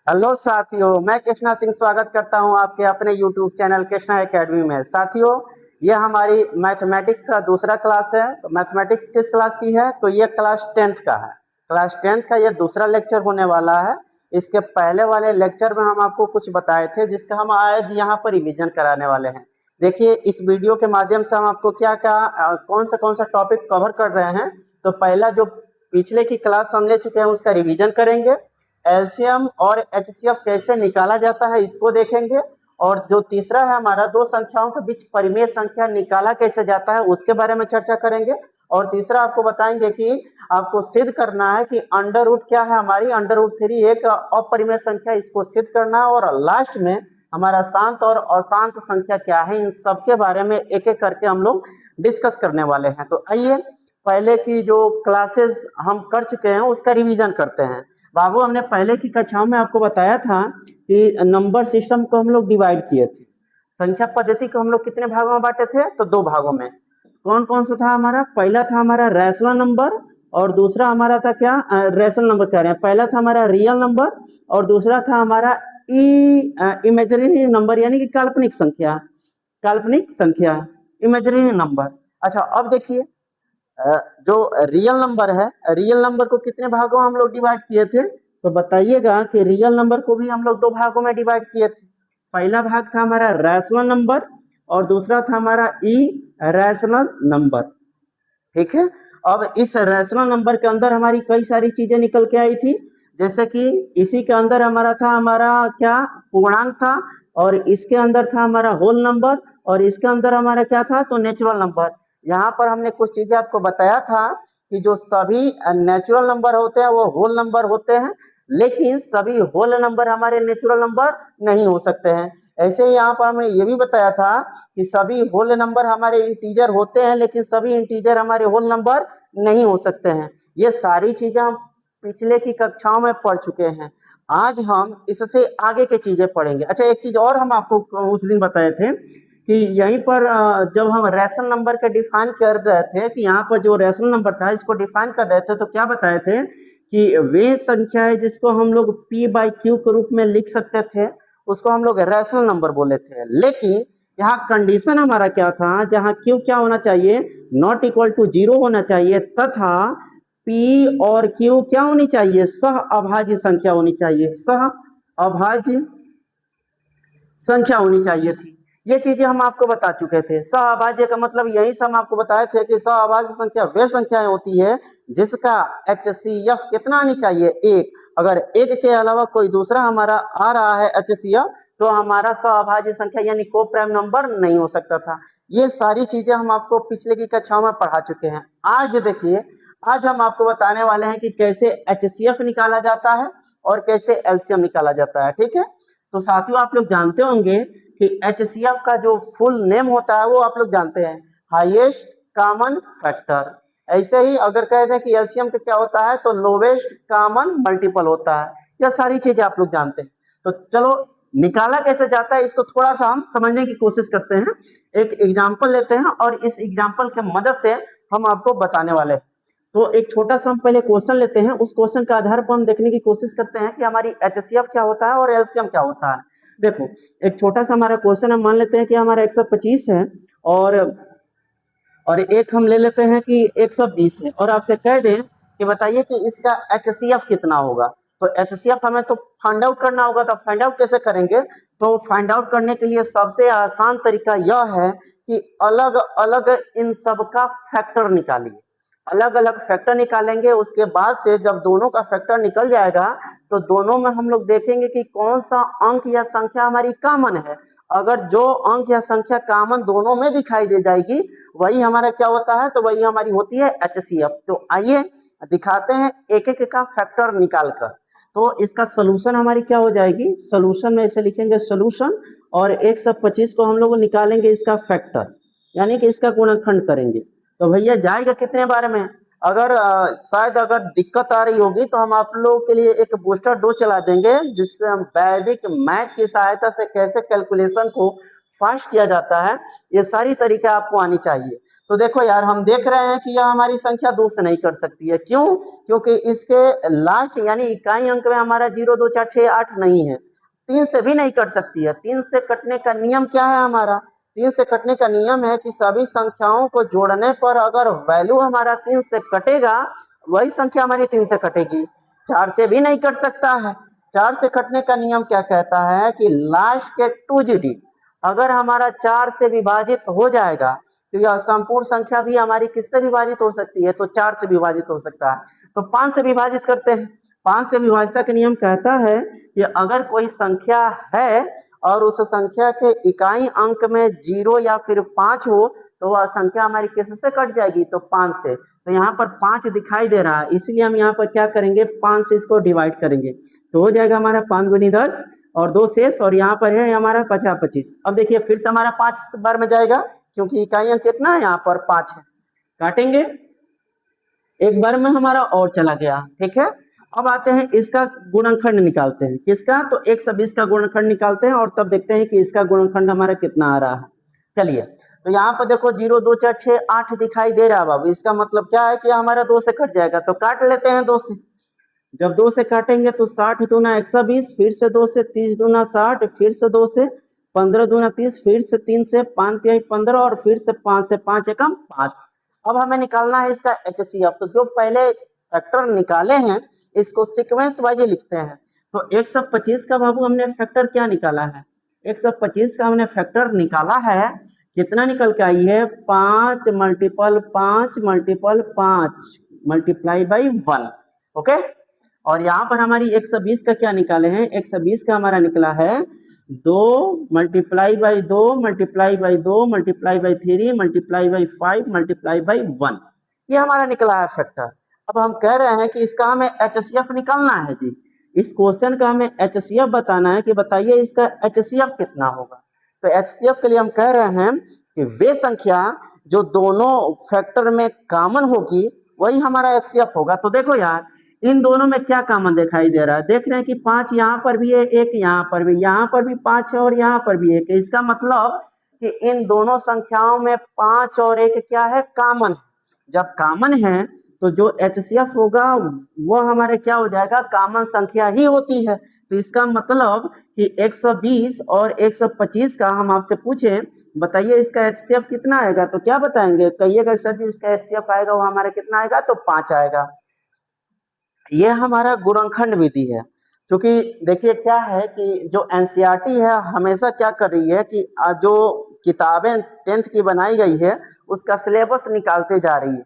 Hello साथियों, मैं कृष्णा सिंह स्वागत करता हूं आपके अपने यूट्यूब चैनल कृष्णा एकेडमी में। साथियों, ये हमारी मैथमेटिक्स का दूसरा क्लास है। तो मैथमेटिक्स किस क्लास की है? तो ये क्लास 10th का है। क्लास 10th का ये दूसरा लेक्चर होने वाला है। इसके पहले वाले लेक्चर में हम आपको कुछ बताए थे, जिसका हम आज यहाँ पर रिविजन कराने वाले हैं। देखिए, इस वीडियो के माध्यम से हम आपको क्या क्या कौन सा टॉपिक कवर कर रहे हैं। तो पहला जो पिछले की क्लास हम ले चुके हैं उसका रिविजन करेंगे। एलसीएम और एचसीएफ कैसे निकाला जाता है इसको देखेंगे। और जो तीसरा है हमारा, दो संख्याओं के बीच परिमेय संख्या निकाला कैसे जाता है उसके बारे में चर्चा करेंगे। और तीसरा आपको बताएंगे कि आपको सिद्ध करना है कि अंडर रूट क्या है हमारी, अंडर रूट 3 एक अपरिमेय संख्या, इसको सिद्ध करना है। और लास्ट में हमारा शांत और अशांत संख्या क्या है, इन सब के बारे में एक एक करके हम लोग डिस्कस करने वाले हैं। तो आइए पहले की जो क्लासेस हम कर चुके हैं उसका रिवीजन करते हैं। बाबू, हमने पहले की कक्षाओं में आपको बताया था कि नंबर सिस्टम को हम लोग डिवाइड किए थे। संख्या पद्धति को हम लोग कितने भागों में बांटे थे? तो दो भागों में। कौन कौन सा था हमारा? पहला था हमारा रैशनल नंबर और दूसरा हमारा था क्या? रैशनल नंबर कह रहे हैं। पहला था हमारा रियल नंबर और दूसरा था हमारा इमेजिनरी नंबर, यानी कि काल्पनिक संख्या। काल्पनिक संख्या, इमेजिनरी नंबर। अच्छा, अब देखिए, जो रियल नंबर है, रियल नंबर को कितने भागों में हम लोग डिवाइड किए थे? तो बताइएगा कि रियल नंबर को भी हम लोग दो भागों में डिवाइड किए थे। पहला भाग था हमारा रैशनल नंबर और दूसरा था हमारा रैशनल नंबर। ठीक है। अब इस रैशनल नंबर के अंदर हमारी कई सारी चीजें निकल के आई थी, जैसे कि इसी के अंदर हमारा था हमारा क्या? पूर्णांक था। और इसके अंदर था हमारा होल नंबर और इसके अंदर हमारा क्या था? तो नेचुरल नंबर। यहाँ पर हमने कुछ चीजें आपको बताया था कि जो सभी नेचुरल नंबर होते हैं वो होल नंबर होते हैं, लेकिन सभी होल नंबर हमारे नेचुरल नंबर नहीं हो सकते हैं। ऐसे ही यहाँ पर हमने ये भी बताया था कि सभी होल नंबर हमारे इंटीजर होते हैं, लेकिन सभी इंटीजर हमारे होल नंबर नहीं हो सकते हैं। ये सारी चीजें हम पिछले की कक्षाओं में पढ़ चुके हैं। आज हम इससे आगे की चीजें पढ़ेंगे। अच्छा, एक चीज और हम आपको उस दिन बताए थे कि यहीं पर जब हम रैशनल नंबर का डिफाइन कर रहे थे, कि यहाँ पर जो रैशनल नंबर था इसको डिफाइन कर रहे थे, तो क्या बताए थे कि वे संख्या है जिसको हम लोग p बाई क्यू के रूप में लिख सकते थे, उसको हम लोग रैशनल नंबर बोले थे। लेकिन यहाँ कंडीशन हमारा क्या था? जहाँ क्यू क्या होना चाहिए? नॉट इक्वल टू 0 होना चाहिए, तथा p और q क्या होनी चाहिए? सह अभाज्य संख्या होनी चाहिए, सह अभाज्य संख्या होनी चाहिए थी। ये चीजें हम आपको बता चुके थे। सहअभाज्य का मतलब यही से हम आपको बताए थे कि सहअभाज्य संख्या वे संख्याएं होती है जिसका HCF कितना आनी चाहिए? 1। अगर 1 के अलावा कोई दूसरा हमारा आ रहा है HCF, तो हमारा सहअभाज्य संख्या यानी को प्राइम नंबर नहीं हो सकता था। ये सारी चीजें हम आपको पिछले की कक्षाओं में पढ़ा चुके हैं। आज देखिए, आज हम आपको बताने वाले हैं कि कैसे HCF निकाला जाता है और कैसे LCM निकाला जाता है। ठीक है। तो साथियों, आप लोग जानते होंगे कि HCF का जो फुल नेम होता है वो आप लोग जानते हैं, हाईएस्ट कॉमन फैक्टर। ऐसे ही अगर कह दें कि LCM का क्या होता है, तो लोवेस्ट कॉमन मल्टीपल होता है। यह सारी चीजें आप लोग जानते हैं। तो चलो, निकाला कैसे जाता है इसको थोड़ा सा हम समझने की कोशिश करते हैं। एक एग्जाम्पल लेते हैं और इस एग्जाम्पल के मदद से हम आपको बताने वाले हैं। तो एक छोटा सा हम पहले क्वेश्चन लेते हैं, उस क्वेश्चन के आधार पर हम देखने की कोशिश करते हैं कि हमारी HCF क्या होता है और LCM क्या होता है। देखो, एक छोटा सा हमारा क्वेश्चन हम मान लेते हैं कि हमारा 125 है और एक हम ले लेते हैं कि 120 है, और आपसे कह दें कि बताइए कि इसका HCF कितना होगा। तो HCF हमें तो फाइंड आउट करना होगा। तो फाइंड आउट कैसे करेंगे? तो फाइंड आउट करने के लिए सबसे आसान तरीका यह है कि अलग अलग इन सब का फैक्टर निकालिए। अलग अलग फैक्टर निकालेंगे, उसके बाद से जब दोनों का फैक्टर निकल जाएगा तो दोनों में हम लोग देखेंगे कि कौन सा अंक या संख्या हमारी कॉमन है। अगर जो अंक या संख्या कॉमन दोनों में दिखाई दे जाएगी, वही हमारा क्या होता है? तो वही हमारी होती है HCF। तो आइए दिखाते हैं एक एक का फैक्टर निकालकर। तो इसका सोल्यूशन हमारी क्या हो जाएगी? सोल्यूशन में इसे लिखेंगे सोल्यूशन, और 125 को हम लोग निकालेंगे इसका फैक्टर, यानी कि इसका गुणनखंड करेंगे। तो भैया जाएगा कितने बार में? अगर शायद अगर दिक्कत आ रही होगी तो हम आप लोगों के लिए एक बूस्टर डोज चला देंगे, जिससे हम वैदिक मैथ की सहायता से कैसे कैलकुलेशन को फास्ट किया जाता है, ये सारी तरीका आपको आनी चाहिए। तो देखो यार, हम देख रहे हैं कि यह हमारी संख्या 2 से नहीं कट सकती है। क्यों? क्योंकि इसके लास्ट यानी इकाई अंक में हमारा 0 2 4 6 8 नहीं है। 3 से भी नहीं कट सकती है। 3 से कटने का नियम क्या है हमारा? 3 से कटने का नियम है कि सभी संख्याओं को जोड़ने पर अगर वैल्यू हमारा 3 से कटेगा, वही संख्या हमारी 3 से कटेगी। 4 से भी नहीं कट सकता है। 4 से कटने का नियम क्या कहता है कि लास्ट के 2 डिजिट अगर हमारा 4 से विभाजित हो जाएगा, तो यह संपूर्ण संख्या भी हमारी किससे विभाजित हो सकती है? तो 4 से विभाजित हो सकता है। तो 5 से विभाजित करते हैं। 5 से विभाजित का नियम कहता है कि अगर कोई संख्या है और उस संख्या के इकाई अंक में 0 या फिर 5 हो, तो वह संख्या हमारी किससे कट जाएगी? तो 5 से। तो यहाँ पर 5 दिखाई दे रहा है, इसलिए हम यहाँ पर क्या करेंगे? 5 से इसको डिवाइड करेंगे, तो हो जाएगा हमारा 5 गुनी 10 और 2 शेष, और यहाँ पर है हमारा 50 25। अब देखिए फिर से हमारा 5 बार में जाएगा, क्योंकि इकाई अंक कितना है? यहाँ पर 5 है। काटेंगे, एक बार में हमारा और चला गया। ठीक है, अब आते हैं इसका गुणनखंड निकालते हैं। किसका? तो 120 का गुणनखंड निकालते हैं और तब देखते हैं कि इसका गुणनखंड हमारा कितना आ रहा है। चलिए, तो यहाँ पर देखो 0 2 4 6 8 दिखाई दे रहा है बाबू। इसका मतलब क्या है कि हमारा 2 से कट जाएगा, तो काट लेते हैं 2 से। जब 2 से काटेंगे तो 60 दूना 120, फिर से 2 से 30 दूना 60, फिर से 2 से 15 दूना 30, फिर से 3 से 5 तिहाई 15 और फिर से 5 से 5 एकम 5। अब हमें निकालना है इसका एचसीएफ। तो जो पहले फैक्टर निकाले हैं इसको सीक्वेंस वाइज लिखते हैं। तो 125 का बाबू हमने फैक्टर क्या निकाला है? 125 का हमने फैक्टर निकाला है। कितना निकल के आई है? 5 multiple 5 multiple 5 multiply by 1। Okay, और यहाँ पर हमारी 120 का क्या निकाले हैं? 120 का हमारा निकला है 2 multiply by 2 multiply by 2 multiply by 3 multiply by 5 multiply by 1। ये हमारा निकला है फैक्टर। अब हम कह रहे हैं कि इसका हमें एचसीएफ निकालना है जी। इस क्वेश्चन का हमें एचसीएफ बताना है कि बताइए इसका एचसीएफ कितना होगा। तो एचसीएफ के लिए हम कह रहे हैं कि वे संख्या जो दोनों फैक्टर में कॉमन होगी वही हमारा एचसीएफ होगा। तो देखो यार, इन दोनों में क्या कॉमन दिखाई दे रहा है? देख रहे हैं कि 5 यहाँ पर भी है, 1 यहाँ पर भी 5 है और यहाँ पर भी 1 है। इसका मतलब कि इन दोनों संख्याओं में 5 और 1 क्या है? कॉमन। जब कॉमन है तो जो एचसीएफ होगा वो हमारे क्या हो जाएगा? कॉमन संख्या ही होती है। तो इसका मतलब कि 120 और 125 का हम आपसे पूछे बताइए इसका एचसीएफ कितना आएगा, तो क्या बताएंगे? कहिएगा सर जी इसका एचसीएफ आएगा वो हमारा कितना आएगा? तो 5 आएगा। ये हमारा गुणनखंड विधि है। क्योंकि देखिए क्या है कि जो एनसीईआरटी है हमेशा क्या कर रही है कि जो किताबें 10th की बनाई गई है उसका सिलेबस निकालते जा रही है।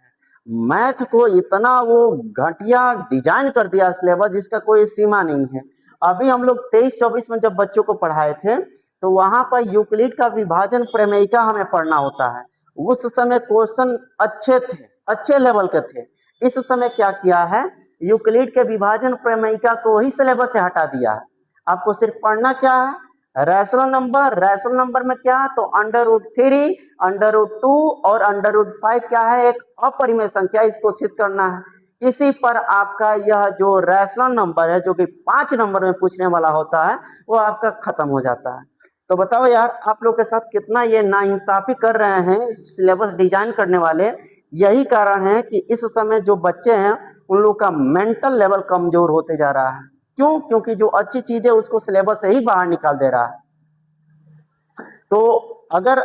मैथ को इतना वो घटिया डिजाइन कर दिया सिलेबस जिसका कोई सीमा नहीं है। अभी हम लोग 23-24 में जब बच्चों को पढ़ाए थे तो वहां पर यूक्लिड का विभाजन प्रमेयिका हमें पढ़ना होता है। उस समय क्वेश्चन अच्छे थे, अच्छे लेवल के थे। इस समय क्या किया है, यूक्लिड के विभाजन प्रमेयिका को ही सिलेबस से हटा दिया है। आपको सिर्फ पढ़ना क्या है? Rational number. रैशनल नंबर में क्या? तो √3, √2 और √5 क्या है? एक अपरिमेय संख्या, इसको सिद्ध करना है। इसी पर आपका यह जो रैशनल नंबर है जो कि 5 नंबर में पूछने वाला होता है वो आपका खत्म हो जाता है। तो बताओ यार, आप लोग के साथ कितना ये नाइंसाफी कर रहे हैं सिलेबस डिजाइन करने वाले। यही कारण है कि इस समय जो बच्चे हैं उन लोग का मेंटल लेवल कमजोर होते जा रहा है। क्यों? क्योंकि जो अच्छी चीज है उसको सिलेबस से ही बाहर निकाल दे रहा है। तो अगर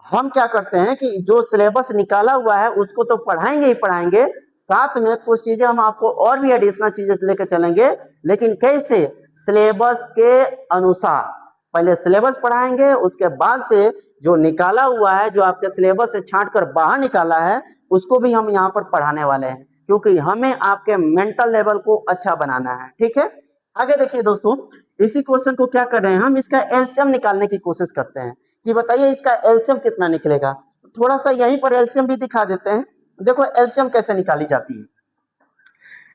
हम क्या करते हैं कि जो सिलेबस निकाला हुआ है उसको तो पढ़ाएंगे ही पढ़ाएंगे, साथ में कुछ चीजें हम आपको और भी एडिशनल चीजें लेकर चलेंगे। लेकिन कैसे? सिलेबस के अनुसार। पहले सिलेबस पढ़ाएंगे, उसके बाद से जो निकाला हुआ है, जो आपके सिलेबस से छांट कर बाहर निकाला है, उसको भी हम यहाँ पर पढ़ाने वाले हैं, क्योंकि हमें आपके मेंटल लेवल को अच्छा बनाना है। ठीक है, आगे देखिए दोस्तों, इसी क्वेश्चन को क्या कर रहे हैं हम, इसका एलसीएम निकालने की कोशिश करते हैं कि बताइए इसका एलसीएम कितना निकलेगा। थोड़ा सा यहीं पर एलसीएम भी दिखा देते हैं। देखो एलसीएम कैसे निकाली जाती है।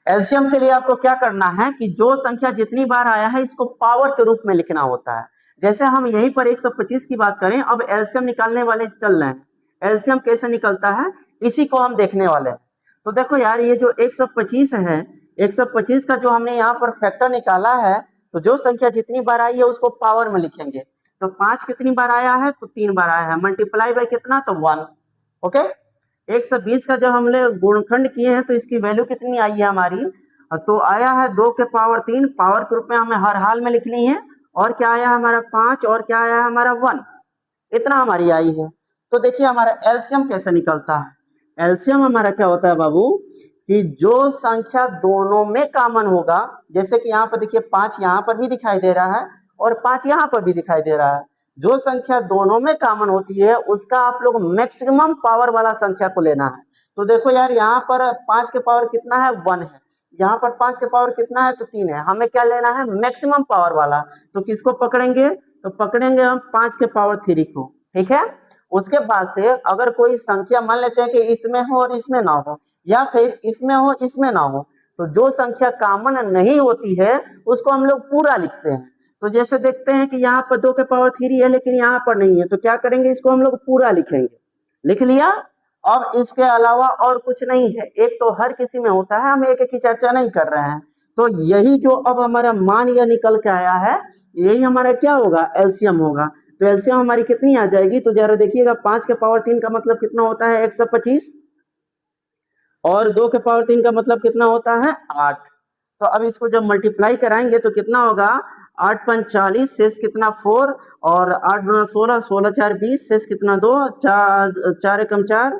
एलसीएम के लिए आपको क्या करना है कि जो संख्या जितनी बार आया है इसको पावर के रूप में लिखना होता है। जैसे हम यहीं पर 125 की बात करें, अब एलसीएम निकालने वाले चल रहे हैं। एलसीएम कैसे निकलता है इसी को हम देखने वाले हैं। तो देखो यार, ये जो 125 है, 125 का जो हमने यहाँ पर फैक्टर निकाला है, तो जो संख्या जितनी बार आई है उसको पावर में लिखेंगे। तो 5 कितनी बार आया है? तो 3 बार आया है। मल्टीप्लाई बाय कितना? तो 1। ओके, 120 का जब हमने गुणनखंड किए हैं तो इसकी वैल्यू कितनी आई है हमारी, तो आया है 2 के पावर 3, पावर के रूप में हमें हर हाल में लिखनी है, और क्या आया हमारा 5, और क्या आया हमारा 1, इतना हमारी आई है। तो देखिए हमारा एलसीएम कैसे निकलता है। एलसीएम हमारा क्या होता है बाबू, कि जो संख्या दोनों में कॉमन होगा, जैसे कि यहाँ पर देखिए 5 यहाँ पर भी दिखाई दे रहा है और 5 यहाँ पर भी दिखाई दे रहा है, जो संख्या दोनों में कॉमन होती है उसका आप लोग मैक्सिमम पावर वाला संख्या को लेना है। तो देखो यार, यहाँ पर 5 के पावर कितना है, 1 है, यहाँ पर 5 के पावर कितना है, तो 3 है, हमें क्या लेना है, मैक्सिमम पावर वाला। तो किसको पकड़ेंगे, तो पकड़ेंगे हम 5 के पावर 3 को, ठीक है। उसके बाद से अगर कोई संख्या मान लेते हैं कि इसमें हो और इसमें ना हो, या फिर इसमें हो इसमें ना हो, तो जो संख्या कॉमन नहीं होती है उसको हम लोग पूरा लिखते हैं। तो जैसे देखते हैं कि यहाँ पर 2 के पावर 3 है लेकिन यहाँ पर नहीं है, तो क्या करेंगे, इसको हम लोग पूरा लिखेंगे, लिख लिया। अब इसके अलावा और कुछ नहीं है, एक तो हर किसी में होता है, हम एक एक की चर्चा नहीं कर रहे हैं। तो यही जो अब हमारा मान यह निकल के आया है, यही हमारा क्या होगा, एलसीएम होगा। तो एलसीएम हमारी कितनी आ जाएगी, तो जरा देखिएगा, 5 के पावर 3 का मतलब कितना होता है, 125, और 2 के पावर 3 का मतलब कितना होता है, 8। तो अब इसको जब मल्टीप्लाई कराएंगे तो कितना होगा, 8 5 40, शेष कितना 4, और 8 गुना 16, 16 4 20, शेष कितना 2, 4 एकम 4,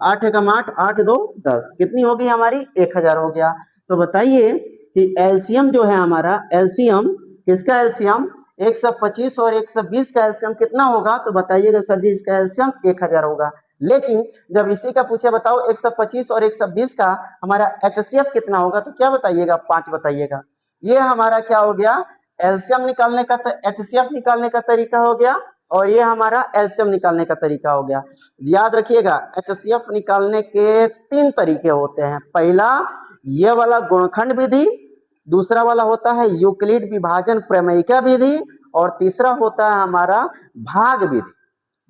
8 एकम 8, 8 2 10, कितनी होगी हमारी, 1000 हो गया। तो बताइए कि एलसीएम जो है हमारा, एलसीएम किसका, एलसीएम 125 और 120 का एलसीएम कितना होगा, तो बताइएगा सर जी इसका एलसीएम 1000 होगा। लेकिन जब इसी का पूछे बताओ 125 और 120 का हमारा एचसीएफ कितना होगा, तो क्या बताइएगा, 5 बताइएगा। ये हमारा क्या हो गया, एलसीएम निकालने का, एचसीएफ निकालने का तरीका हो गया, और ये हमारा एलसीएम निकालने का तरीका हो गया। याद रखिएगा, एचसीएफ निकालने के 3 तरीके होते हैं। पहला ये वाला गुणनखंड विधि, दूसरा वाला होता है यूक्लिड विभाजन प्रमेयिका विधि, और तीसरा होता है हमारा भाग विधि।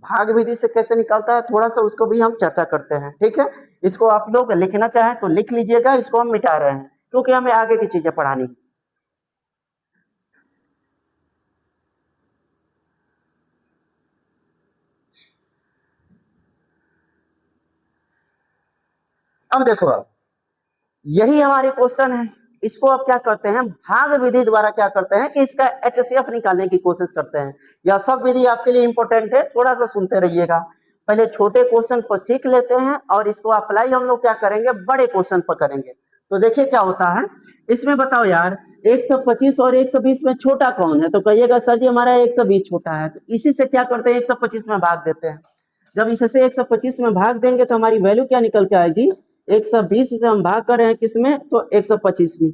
भाग विधि से कैसे निकलता है थोड़ा सा उसको भी हम चर्चा करते हैं, ठीक है। इसको आप लोग लिखना चाहें तो लिख लीजिएगा, इसको हम मिटा रहे हैं क्योंकि हमें आगे की चीजें पढ़ानी। अब देखो, अब यही हमारे क्वेश्चन है, इसको अब क्या करते हैं, भाग विधि द्वारा क्या करते हैं कि इसका एचसीएफ निकालने की कोशिश करते हैं। यह सब विधि आपके लिए इंपॉर्टेंट है, थोड़ा सा सुनते रहिएगा। पहले छोटे क्वेश्चन को सीख लेते हैं और इसको अप्लाई हम लोग क्या करेंगे, बड़े क्वेश्चन पर करेंगे। तो देखिए क्या होता है इसमें, बताओ यार 125 और 120 में छोटा कौन है, तो कहिएगा सर जी हमारा 120 छोटा है। तो इसी से क्या करते हैं, 125 में भाग देते हैं। जब इससे 125 में भाग देंगे तो हमारी वैल्यू क्या निकल के आएगी, 120 से हम भाग कर रहे हैं किसमें, तो 125 में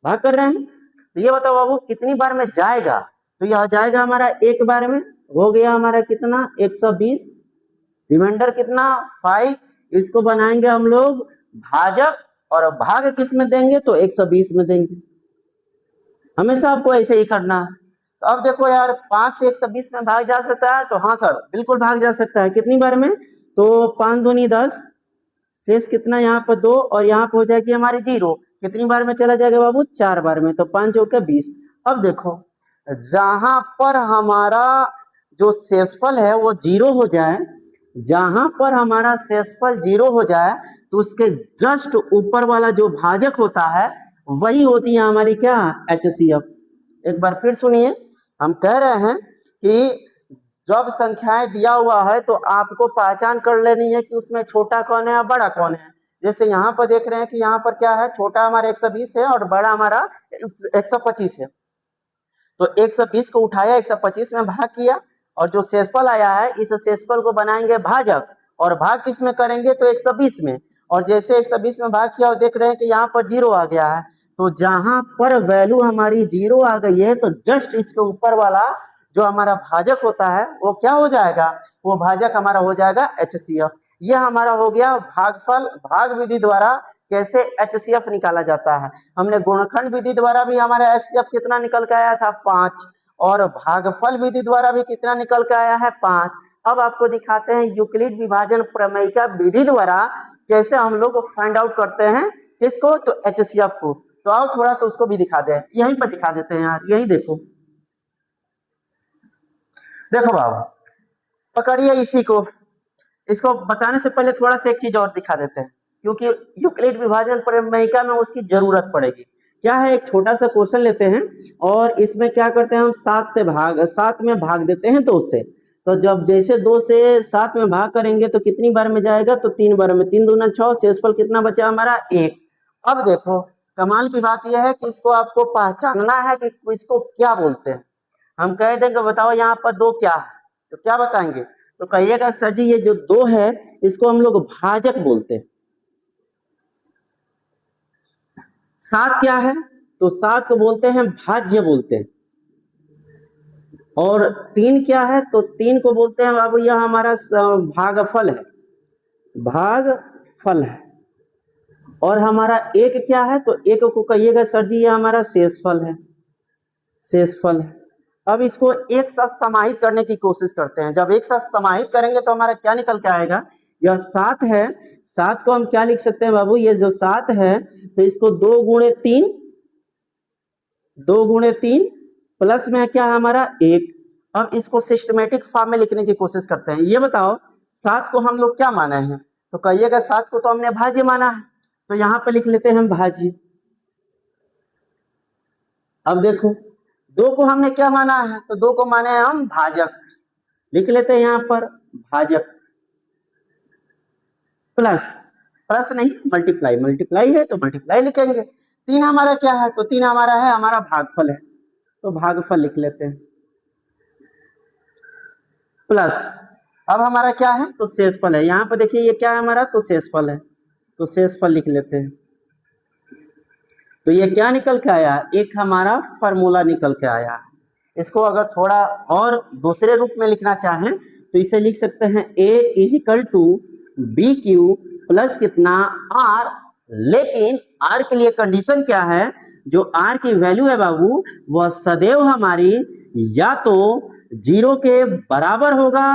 भाग कर रहे हैं। तो ये बताओ बाबू कितनी बार में जाएगा, तो यह जाएगा हमारा एक बार में, हो गया हमारा कितना 120, रिमाइंडर कितना 5, इसको बनाएंगे हम लोग भाजक, और भाग किस में देंगे, तो 120 में देंगे। हमेशा आपको ऐसे ही करना है। तो अब देखो यार 5 से 120 में भाग जा सकता है, तो हाँ सर बिल्कुल भाग जा सकता है। कितनी बार में, तो 5 दूनी 10, शेष कितना यहाँ पर 2, और यहाँ पर हो जाएगी हमारी 0। कितनी बार में चला जाएगा बाबू, 4 बार में, तो 5 चौके 20। अब देखो जहां पर हमारा जो शेषफल है वो 0 हो जाए, जहां पर हमारा शेषफल 0 हो जाए तो उसके जस्ट ऊपर वाला जो भाजक होता है वही होती है हमारी क्या, एचसीएफ। एक बार फिर सुनिए, हम कह रहे हैं कि जब संख्याएं दिया हुआ है तो आपको पहचान कर लेनी है कि उसमें छोटा कौन है और बड़ा कौन है। जैसे यहाँ पर देख रहे हैं कि यहाँ पर क्या है, छोटा हमारा 120 है और बड़ा हमारा 125 है। तो 120 को उठाया, 125 में भाग किया, और जो शेषफल आया है इस शेषफल को बनाएंगे भाजक, और भाग किस में करेंगे, तो 120 में। और जैसे 120 में भाग किया और देख रहे हैं कि यहाँ पर 0 आ गया है, तो जहां पर वैल्यू हमारी 0 आ गई है तो जस्ट इसके ऊपर वाला जो हमारा भाजक होता है वो क्या हो जाएगा, वो भाजक हमारा हो जाएगा एचसीएफ। ये हमारा हो गया भागफल। भाग विधि द्वारा कैसे एचसीएफ निकाला जाता है। हमने गुणनखंड विधि द्वारा भी हमारा एचसीएफ कितना निकल के आया था, 5, और भागफल विधि द्वारा भी कितना निकल के आया है, 5। अब आपको दिखाते हैं यूक्लिड विभाजन प्रमेयिका विधि द्वारा कैसे हम लोग फाइंड आउट करते हैं किसको, तो एचसीएफ को। तो आओ थोड़ा सा उसको भी दिखा दें, यहीं पर दिखा देते हैं यार, यही देखो। देखो बाबू पकड़िए इसी को, इसको बताने से पहले थोड़ा सा एक चीज और दिखा देते हैं, क्योंकि यूक्लिड विभाजन प्रमेयिका में उसकी जरूरत पड़ेगी। क्या है, एक छोटा सा क्वेश्चन लेते हैं और इसमें क्या करते हैं हम 7 में भाग देते हैं 2 से। तो जब जैसे 2 से 7 में भाग करेंगे तो कितनी बार में जाएगा, तो 3 बार में, 3 दूना 6, शेषफल कितना बचा हमारा 1। अब देखो कमाल की बात यह है कि इसको आपको पहचानना है कि इसको क्या बोलते हैं। हम कह देंगे बताओ यहाँ पर 2 क्या है, तो क्या बताएंगे, तो कहिएगा सर जी ये जो 2 है इसको हम लोग भाजक बोलते हैं। 7 क्या है, तो 7 को बोलते हैं भाज्य बोलते हैं। और 3 क्या है, तो 3 को बोलते हैं बाबू यह हमारा भागफल है, भागफल है। और हमारा 1 क्या है, तो 1 को कहिएगा सर जी यह हमारा शेषफल है, शेषफल है। अब इसको एक साथ समाहित करने की कोशिश करते हैं। जब एक साथ समाहित करेंगे तो हमारा क्या निकल के आएगा, यह 7 है, 7 को हम क्या लिख सकते हैं बाबू, ये जो 7 है तो इसको 2 गुणे 3, 2 गुणे 3 प्लस में क्या है हमारा 1। अब इसको सिस्टमेटिक फॉर्म में लिखने की कोशिश करते हैं। ये बताओ 7 को हम लोग क्या माने हैं, तो कहिएगा 7 को तो हमने भाज्य माना है, तो यहाँ पे लिख लेते हैं भाज्य। अब देखो 2 को हमने क्या माना है, तो 2 को माने हैं हम भाजक, लिख लेते हैं यहाँ पर भाजक। प्लस, प्लस नहीं मल्टीप्लाई, मल्टीप्लाई है तो मल्टीप्लाई लिखेंगे। 3 हमारा क्या है, तो 3 हमारा है हमारा भागफल है, तो भागफल लिख लेते हैं। प्लस अब हमारा क्या है, तो शेषफल है। यहाँ पर देखिए ये क्या है हमारा, तो शेषफल है, तो शेषफल लिख लेते हैं। तो ये क्या निकल के आया, एक हमारा फॉर्मूला निकल के आया। इसको अगर थोड़ा और दूसरे रूप में लिखना चाहें तो इसे लिख सकते हैं a is equal to B Q plus कितना r, लेकिन r के लिए कंडीशन क्या है, जो r की वैल्यू है बाबू वह सदैव हमारी या तो 0 के बराबर होगा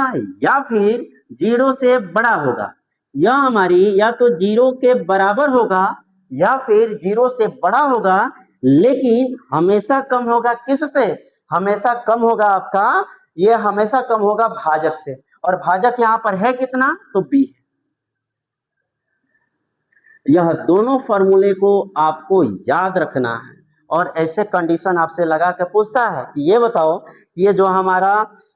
या फिर 0 से बड़ा होगा। यह हमारी या तो 0 के बराबर होगा या फिर 0 से बड़ा होगा, लेकिन हमेशा कम होगा किससे, हमेशा कम होगा आपका, ये हमेशा कम होगा भाजक से। और भाजक यहाँ पर है कितना, तो b। यह दोनों फॉर्मूले को आपको याद रखना है। और ऐसे कंडीशन आपसे लगा के पूछता है कि ये बताओ ये जो हमारा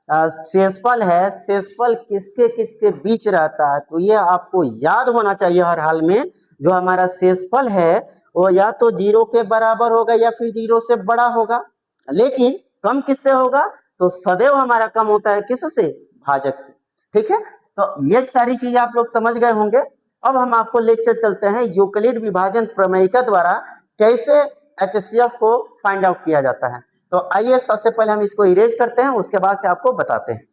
शेषफल है, शेषफल किसके किसके बीच रहता है, तो ये आपको याद होना चाहिए हर हाल में। जो हमारा शेषफल है वो या तो 0 के बराबर होगा या फिर 0 से बड़ा होगा, लेकिन कम किससे होगा, तो सदैव हमारा कम होता है किससे, भाजक से। ठीक है, तो ये सारी चीजें आप लोग समझ गए होंगे। अब हम आपको लेक्चर चलते हैं यूक्लिड विभाजन प्रमेयिका द्वारा कैसे HCF को फाइंड आउट किया जाता है। तो आइए सबसे पहले हम इसको इरेज करते हैं, उसके बाद से आपको बताते हैं।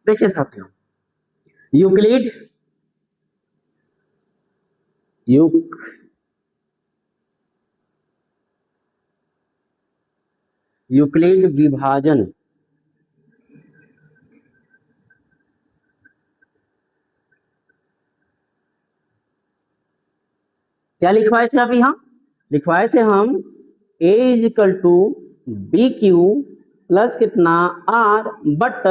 देखिए साथियों, यूक्लिड यूक्लिड विभाजन क्या लिखवाए थे, अभी हम लिखवाए थे हम a is equal to B Q plus कितना r, बट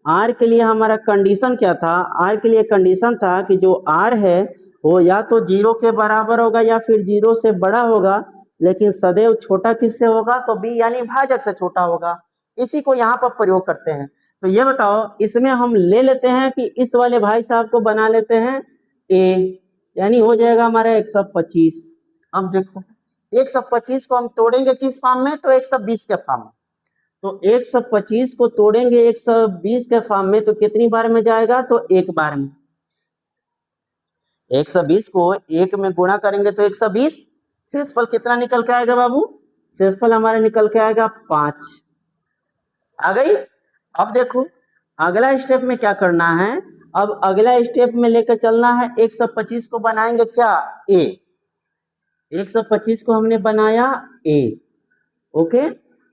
r के लिए हमारा कंडीशन क्या था, r के लिए कंडीशन था कि जो r है वो या तो 0 के बराबर होगा या फिर 0 से बड़ा होगा, लेकिन सदैव छोटा किससे होगा, तो b यानी भाजक से छोटा होगा। इसी को यहाँ पर प्रयोग करते हैं। तो ये बताओ इसमें हम ले लेते हैं कि इस वाले भाई साहब को बना लेते हैं a, यानी हो जाएगा हमारा 125। अब देखो 125 को हम तोड़ेंगे किस फॉर्म में, तो 120 के फॉर्म में। तो 125 को तोड़ेंगे 120 के फॉर्म में, तो कितनी बार में जाएगा, तो एक बार में। 120 को 1 में गुणा करेंगे तो 120, शेषफल कितना निकल के आएगा बाबू, शेषफल हमारा निकल के आएगा 5। आ गई। अब देखो अगला स्टेप में क्या करना है, अब अगला स्टेप में लेकर चलना है 125 को बनाएंगे क्या, a। 125 को हमने बनाया a, ओके।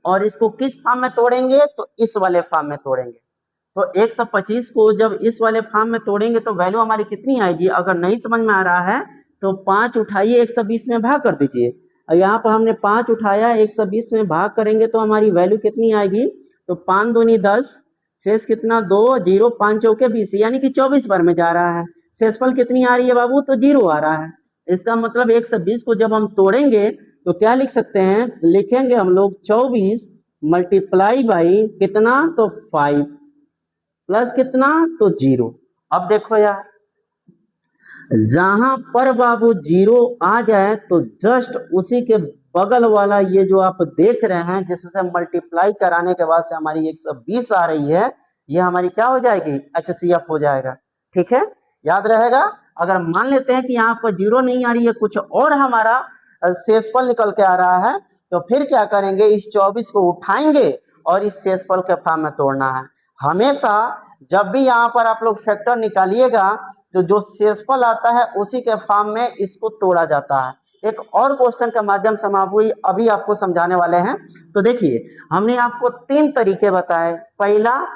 और इसको किस फॉर्म में तोड़ेंगे, तो इस वाले फॉर्म में तोड़ेंगे। तो 125 को जब इस वाले फॉर्म में तोड़ेंगे तो वैल्यू हमारी कितनी आएगी? अगर नहीं समझ में आ रहा है तो 5 उठाइए, 120 में भाग कर दीजिए। और यहाँ पर हमने 5 उठाया, 120 में भाग करेंगे तो हमारी वैल्यू कितनी आएगी? तो 5 दूनी 10, शेष कितना? 2, 0, 5 चौके 20, यानी कि 24 बार में जा रहा है। शेषफल कितनी आ रही है बाबू? तो 0 आ रहा है। इसका मतलब 120 को जब हम तोड़ेंगे तो क्या लिख सकते हैं? लिखेंगे हम लोग 24 मल्टीप्लाई बाई कितना? तो 5 प्लस कितना? तो 0। अब देखो यार, जहां पर बाबू 0 आ जाए तो जस्ट उसी के बगल वाला ये जो आप देख रहे हैं जिससे मल्टीप्लाई कराने के बाद से हमारी 120 आ रही है, ये हमारी क्या हो जाएगी? HCF हो जाएगा। ठीक है, याद रहेगा। अगर मान लेते हैं कि यहाँ पर 0 नहीं आ रही है, कुछ और हमारा शेषफल निकल के आ रहा है, तो फिर क्या करेंगे? इस 24 को उठाएंगे और इस शेषफल के फॉर्म में तोड़ना है। हमेशा जब भी यहाँ पर आप लोग फैक्टर निकालिएगा तो जो शेषफल आता है उसी के फॉर्म में इसको तोड़ा जाता है। एक और क्वेश्चन के माध्यम से हम अभी आपको समझाने वाले हैं। तो देखिए, हमने आपको 3 तरीके बताए। पहला,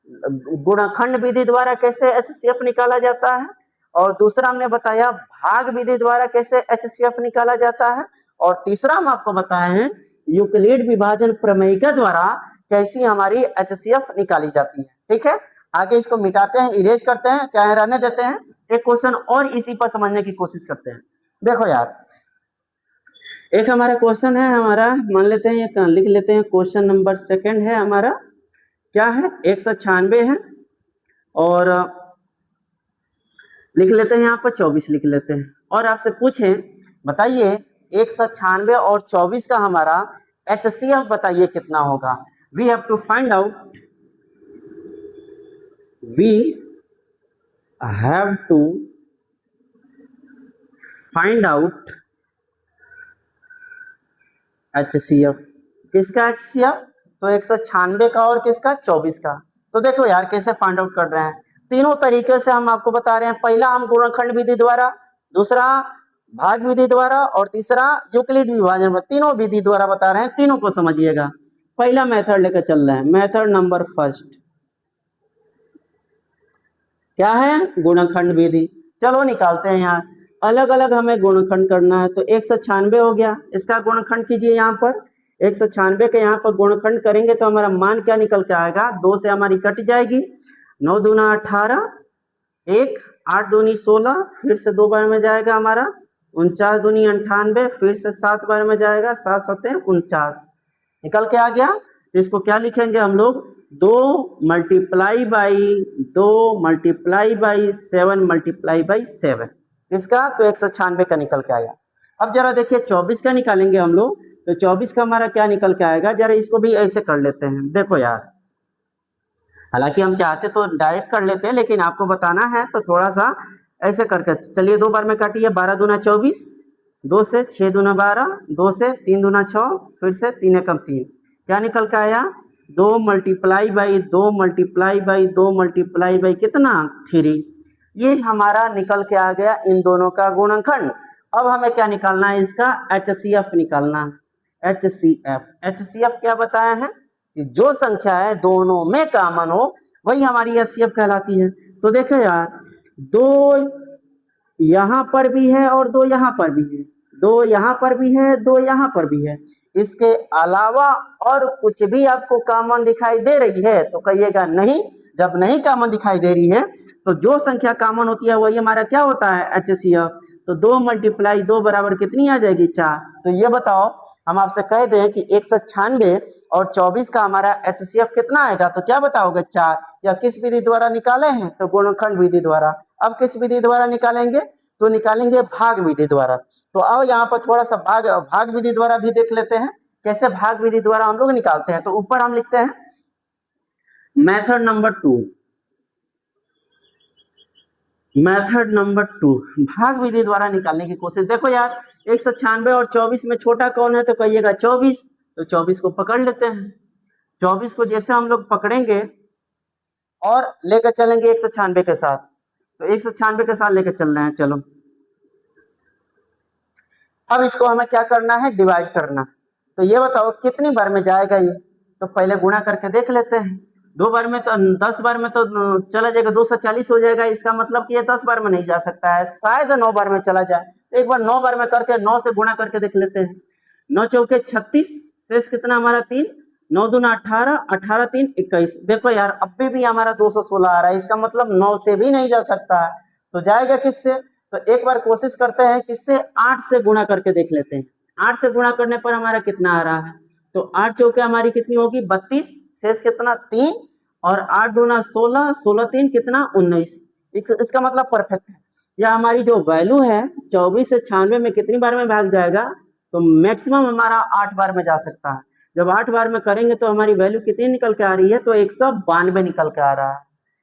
गुणनखंड विधि द्वारा कैसे HCF निकाला जाता है, और दूसरा हमने बताया भाग विधि द्वारा कैसे HCF निकाला जाता है, और तीसरा हम आपको बताए हैं यूक्लिड विभाजन प्रमेयिका द्वारा कैसी हमारी HCF निकाली जाती है। ठीक है, आगे इसको मिटाते हैं, इरेज करते हैं, चाहे रहने देते हैं। एक क्वेश्चन और इसी पर समझने की कोशिश करते हैं। देखो यार, एक हमारा क्वेश्चन है, हमारा मान लेते हैं, ये लिख लेते हैं, क्वेश्चन नंबर 2 है हमारा। क्या है? 196 है, और लिख लेते हैं यहाँ पर 24 लिख लेते हैं। और आपसे पूछें, बताइए 196 और 24 का हमारा HCF बताइए कितना होगा? We have to find out, we have to find out HCF। किसका HCF? तो 196 का और किसका? 24 का। तो देखो यार कैसे फाइंड आउट कर रहे हैं, तीनों तरीके से हम आपको बता रहे हैं। पहला हम गुणनखंड विधि द्वारा, दूसरा भाग विधि द्वारा, और तीसरा यूक्लिड विभाजन। तीनों विधि द्वारा बता रहे हैं, तीनों को समझिएगा। पहला मेथड लेकर चल रहे हैं, मेथड नंबर फर्स्ट क्या है? गुणनखंड विधि। चलो निकालते हैं यार, अलग अलग हमें गुणनखंड करना है। तो 196 हो गया, इसका गुणनखंड कीजिए। यहाँ पर 196 के यहाँ पर गुणनखंड करेंगे तो हमारा मान क्या निकल के आएगा? 2 से हमारी कट जाएगी, 9 दूना 18, 1, 8 दूनी 16, फिर से 2 बार में जाएगा हमारा, 49 दूनी 98, फिर से 7 बार में जाएगा, 7 सत्ते 49 निकल के आ गया। तो इसको क्या लिखेंगे हम लोग? 2 मल्टीप्लाई बाई 7 मल्टीप्लाई बाई 7। इसका तो 196 का निकल के आया। अब जरा देखिए 24 का निकालेंगे हम लोग, तो 24 का हमारा क्या निकल के आएगा? जरा इसको भी ऐसे कर लेते हैं। देखो यार, हालांकि हम चाहते तो डायरेक्ट कर लेते हैं, लेकिन आपको बताना है तो थोड़ा सा ऐसे करके चलिए। 2 बार में काटिए, 12 दूना 24, 2 से 6 दूना 12, 2 से 3 दूना 6, फिर से 3 एकम 3, क्या निकल के आया? 2 multiply by 2 multiply by 2 multiply by कितना? 3। ये हमारा निकल के आ गया इन दोनों का गुणनखंड। अब हमें क्या निकालना है? इसका HCF निकालना। HCF क्या बताया है कि जो संख्या है दोनों में कॉमन हो वही हमारी HCF कहलाती है। तो देखो यार, 2 यहाँ पर भी है और 2 यहाँ पर भी है, 2 यहाँ पर भी है, 2 यहाँ पर भी है। इसके अलावा और कुछ भी आपको कॉमन दिखाई दे रही है तो कहिएगा नहीं। जब नहीं कॉमन दिखाई दे रही है तो जो संख्या कॉमन होती है वही हमारा क्या होता है? HCF। तो 2 मल्टीप्लाई 2 बराबर कितनी आ जाएगी? 4। तो ये बताओ, हम आपसे कह दें कि 196 और 24 का हमारा HCF कितना आएगा? तो क्या बताओगे? 4। या किस विधि द्वारा निकाले हैं? तो गुणनखंड विधि द्वारा। अब किस विधि द्वारा निकालेंगे? तो निकालेंगे भाग विधि द्वारा। तो आओ यहाँ पर थोड़ा सा भाग विधि द्वारा भी देख लेते हैं कैसे भाग विधि द्वारा हम लोग निकालते हैं। तो ऊपर हम लिखते हैं मेथड नंबर 2, मेथड नंबर 2 भाग विधि द्वारा निकालने की कोशिश। देखो यार, 196 और 24 में छोटा कौन है? तो कहिएगा 24। तो 24 को पकड़ लेते हैं। 24 को जैसे हम लोग पकड़ेंगे और लेकर चलेंगे 196 के साथ, तो 196 के साथ लेकर चल रहे हैं। चलो, अब इसको हमें क्या करना है? डिवाइड करना। तो ये बताओ कितनी बार में जाएगा ये? तो पहले गुणा करके देख लेते हैं। 2 बार में तो 10 बार में तो चला जाएगा, 240 हो जाएगा। इसका मतलब कि ये 10 बार में नहीं जा सकता है, शायद 9 बार में चला जाए। एक बार 9 बार में करके 9 से गुणा करके देख लेते हैं। 9 चौके 36, शेष कितना हमारा 3, 9 दूना 18, 18 3 21। देखो यार अभी भी हमारा 216 आ रहा है, इसका मतलब 9 से भी नहीं जा सकता है, तो जाएगा किससे? तो एक बार कोशिश करते हैं किससे, 8 से गुणा करके देख लेते हैं। 8 से गुणा करने पर हमारा कितना आ रहा है? तो 8 चौके हमारी कितनी होगी 32, शेष कितना 3, और 8 दूना 16, 16 3 कितना 19। इसका मतलब परफेक्ट है। या हमारी जो वैल्यू है 24 से 96 में कितनी बार में भाग जाएगा? तो मैक्सिमम हमारा 8 बार में जा सकता है। जब 8 बार में करेंगे तो हमारी वैल्यू कितनी निकल के आ रही है? तो 192 निकल के आ रहा है,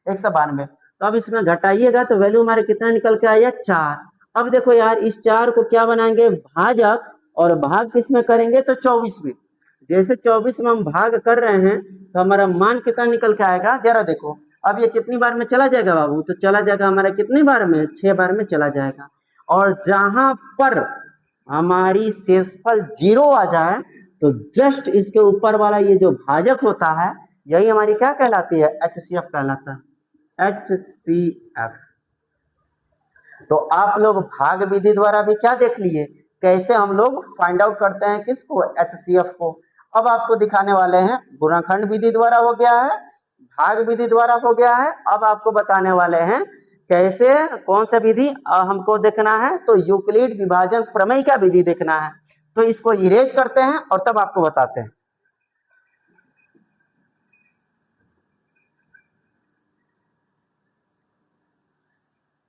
192। तो अब इसमें घटाइएगा तो वैल्यू हमारे कितना निकल के आई है? 4। अब देखो यार इस 4 को क्या बनाएंगे? भाजक, और भाग किस में करेंगे? तो 24 में। जैसे 24 में हम भाग कर रहे हैं तो हमारा मान कितना निकल के आएगा? जरा देखो अब ये कितनी बार में चला जाएगा बाबू? तो चला जाएगा हमारा कितनी बार में? 6 बार में चला जाएगा। और जहां पर हमारी शेषफल 0 आ जाए तो जस्ट इसके ऊपर वाला ये जो भाजक होता है यही हमारी क्या कहलाती है? HCF कहलाता है, HCF। तो आप लोग भाग विधि द्वारा भी क्या देख लिए, कैसे हम लोग फाइंड आउट करते हैं किसको? HCF को। अब आपको दिखाने वाले हैं, गुणनखंड विधि द्वारा हो गया है, भाग विधि द्वारा हो गया है। अब आपको बताने वाले हैं कैसे, कौन सा विधि हमको देखना है? तो यूक्लिड विभाजन प्रमेय का विधि देखना है। तो इसको इरेज करते हैं और तब आपको बताते हैं।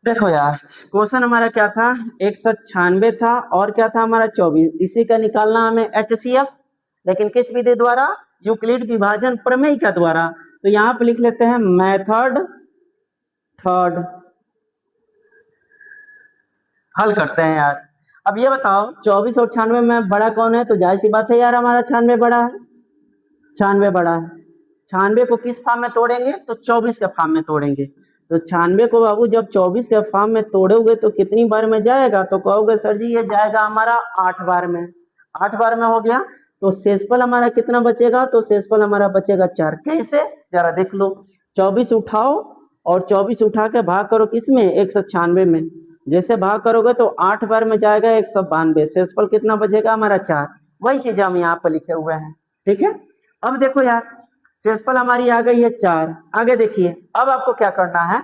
देखो यार क्वेश्चन हमारा क्या था? 196 था और क्या था हमारा 24। इसी का निकालना हमें HCF, लेकिन किस विधि द्वारा? यूक्लिड विभाजन प्रमेय का द्वारा। तो यहाँ पे लिख लेते हैं मेथड थर्ड। हल करते हैं यार। अब ये बताओ 24 और 96 में बड़ा कौन है? तो जाहिर सी बात है यार हमारा 96 बड़ा है, 96 बड़ा है। 96 को किस फॉर्म में तोड़ेंगे? तो 24 के फॉर्म में तोड़ेंगे। तो 96 को बाबू जब 24 के फॉर्म में तोड़ोगे तो कितनी बार में जाएगा? तो कहोगे सर जी ये जाएगा हमारा 8 बार में। 8 बार में हो गया तो शेषफल हमारा कितना बचेगा? तो शेषफल हमारा बचेगा 4। कैसे? जरा देख लो। 24 उठाओ और 24 उठा के भाग करो किसमें? 196 में। जैसे भाग करोगे तो 8 बार में जाएगा 192। शेषफल कितना बचेगा हमारा? 4। वही चीज हम यहाँ पर लिखे हुए हैं, ठीक है। अब देखो यार शेषफल हमारी आ गई है 4। आगे देखिए अब आपको क्या करना है,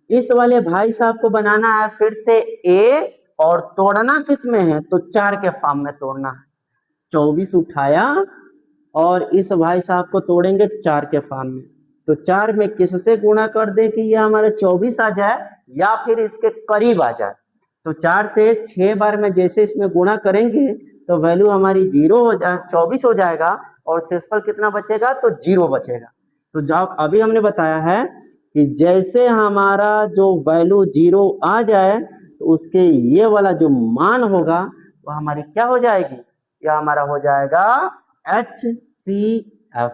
इस वाले भाई साहब को बनाना है फिर से A, और तोड़ना किस में है? तो 4 के फॉर्म में तोड़ना है। 24 उठाया और इस भाई साहब को तोड़ेंगे 4 के फॉर्म में। तो 4 में किससे गुणा कर दे कि ये हमारा 24 आ जाए या फिर इसके करीब आ जाए? तो 4 से 6 बार में जैसे इसमें गुणा करेंगे तो वैल्यू हमारी 0 हो जाए, 24 हो जाएगा, और शेषफल कितना बचेगा? तो 0 बचेगा। तो जब अभी हमने बताया है कि जैसे हमारा जो वैल्यू 0 आ जाए तो उसके ये वाला जो मान होगा वो हमारी क्या हो जाएगी? यह हमारा हो जाएगा HCF।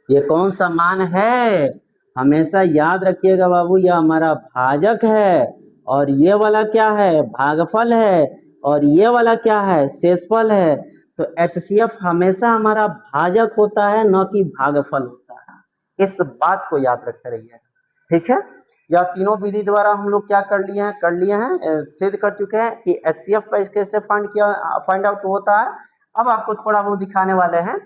ये कौन सा मान है? हमेशा याद रखिएगा बाबू, यह हमारा भाजक है, और ये वाला क्या है? भागफल है, और ये वाला क्या है? शेषफल है। तो HCF हमेशा हमारा भाजक होता है, न कि भागफल होता है। इस बात को याद रखते रहिए, ठीक है। या तीनों विधि द्वारा हम लोग क्या कर लिए हैं, सिद्ध कर चुके हैं कि HCF का कैसे फाइंड आउट होता है। अब आपको थोड़ा वो दिखाने वाले हैं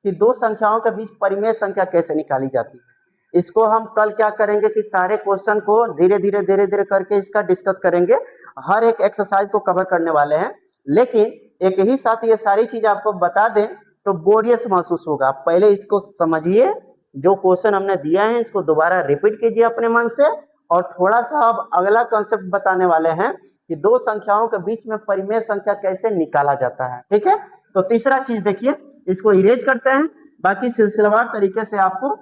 कि दो संख्याओं के बीच परिमेय संख्या कैसे निकाली जाती है। इसको हम कल क्या करेंगे कि सारे क्वेश्चन को धीरे धीरे करके इसका डिस्कस करेंगे, हर एक एक्सरसाइज को कवर करने वाले हैं। लेकिन एक ही साथ ये सारी चीज आपको बता दें तो बोरियस महसूस होगा। पहले इसको समझिए, जो क्वेश्चन हमने दिया है इसको दोबारा रिपीट कीजिए अपने मन से, और थोड़ा सा अब अगला कॉन्सेप्ट बताने वाले हैं कि दो संख्याओं के बीच में परिमेय संख्या कैसे निकाला जाता है, ठीक है। तो तीसरा चीज देखिए, इसको इरेज करते हैं, बाकी सिलसिलेवार तरीके से आपको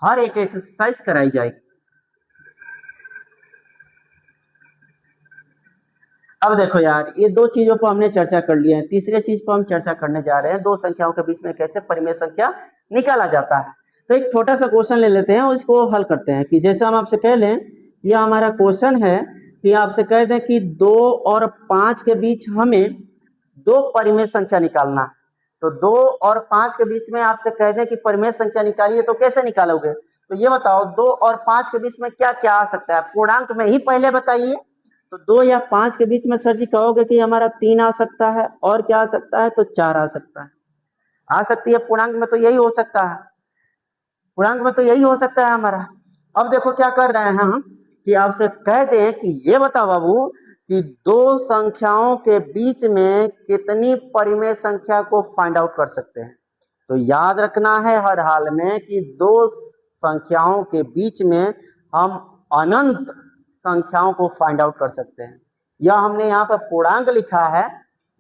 हर एक एक्सरसाइज कराई जाएगी। अब देखो यार ये दो चीजों पर हमने चर्चा कर लिया है, तीसरे चीज पर हम चर्चा करने जा रहे हैं, दो संख्याओं के बीच में कैसे परिमेय संख्या निकाला जाता है। तो एक छोटा सा क्वेश्चन ले लेते हैं और इसको हल करते हैं। कि जैसे हम आपसे कह लें, यह हमारा क्वेश्चन है कि आपसे कह दें कि 2 और 5 के बीच हमें दो परिमेय संख्या निकालना। तो 2 और 5 के बीच में आपसे कह दें कि परिमेय संख्या निकालिए तो कैसे निकालोगे? तो ये बताओ 2 और 5 के बीच में क्या क्या आ सकता है? पूर्णांक में ही पहले बताइए। तो 2 या 5 के बीच में सर जी कहोगे कि हमारा 3 आ सकता है, और क्या आ सकता है? तो 4 आ सकता है। आ सकती है, पूर्णांक में तो यही हो सकता है, पूर्णांक में तो यही हो सकता है हमारा। अब देखो क्या कर रहे हैं हम कि आपसे कह दें कि ये बताओ बाबू कि दो संख्याओं के बीच में कितनी परिमेय संख्या को फाइंड आउट कर सकते हैं। तो याद रखना है हर हाल में कि दो संख्याओं के बीच में हम अनंत संख्याओं को फाइंड आउट कर सकते हैं। यह हमने यहाँ पर पूर्णांक लिखा है,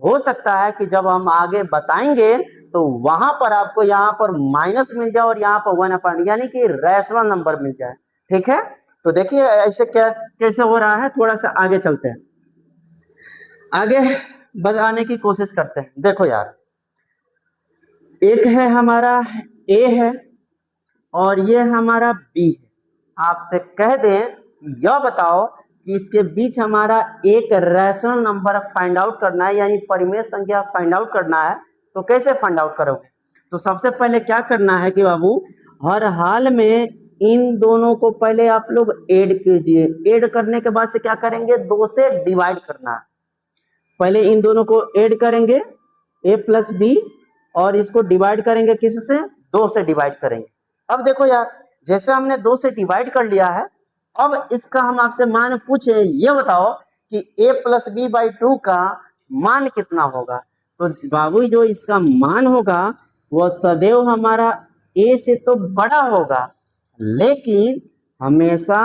हो सकता है कि जब हम आगे बताएंगे तो वहां पर आपको यहाँ पर माइनस मिल जाए और यहाँ पर 1/, यानी कि रैशनल नंबर मिल जाए। ठीक है, तो देखिए ऐसे कैसे हो रहा है, थोड़ा सा आगे चलते हैं, आगे बताने की कोशिश करते हैं। देखो यार, एक है हमारा ए है और ये हमारा बी है। आपसे कह दें यह बताओ कि इसके बीच हमारा एक रैशनल नंबर फाइंड आउट करना है, यानी परिमेय संख्या फाइंड आउट करना है। तो कैसे फाइंड आउट करोगे? तो सबसे पहले क्या करना है कि बाबू हर हाल में इन दोनों को पहले आप लोग ऐड कीजिए। ऐड करने के बाद से क्या करेंगे? 2 से डिवाइड करना है। पहले इन दोनों को ऐड करेंगे a प्लस बी, और इसको डिवाइड करेंगे किससे? 2 से डिवाइड करेंगे। अब देखो यार, जैसे हमने 2 से डिवाइड कर लिया है, अब इसका हम आपसे मान पूछे, ये बताओ कि a प्लस बी बाई 2 का मान कितना होगा? तो बाबू जो इसका मान होगा वह सदैव हमारा a से तो बड़ा होगा, लेकिन हमेशा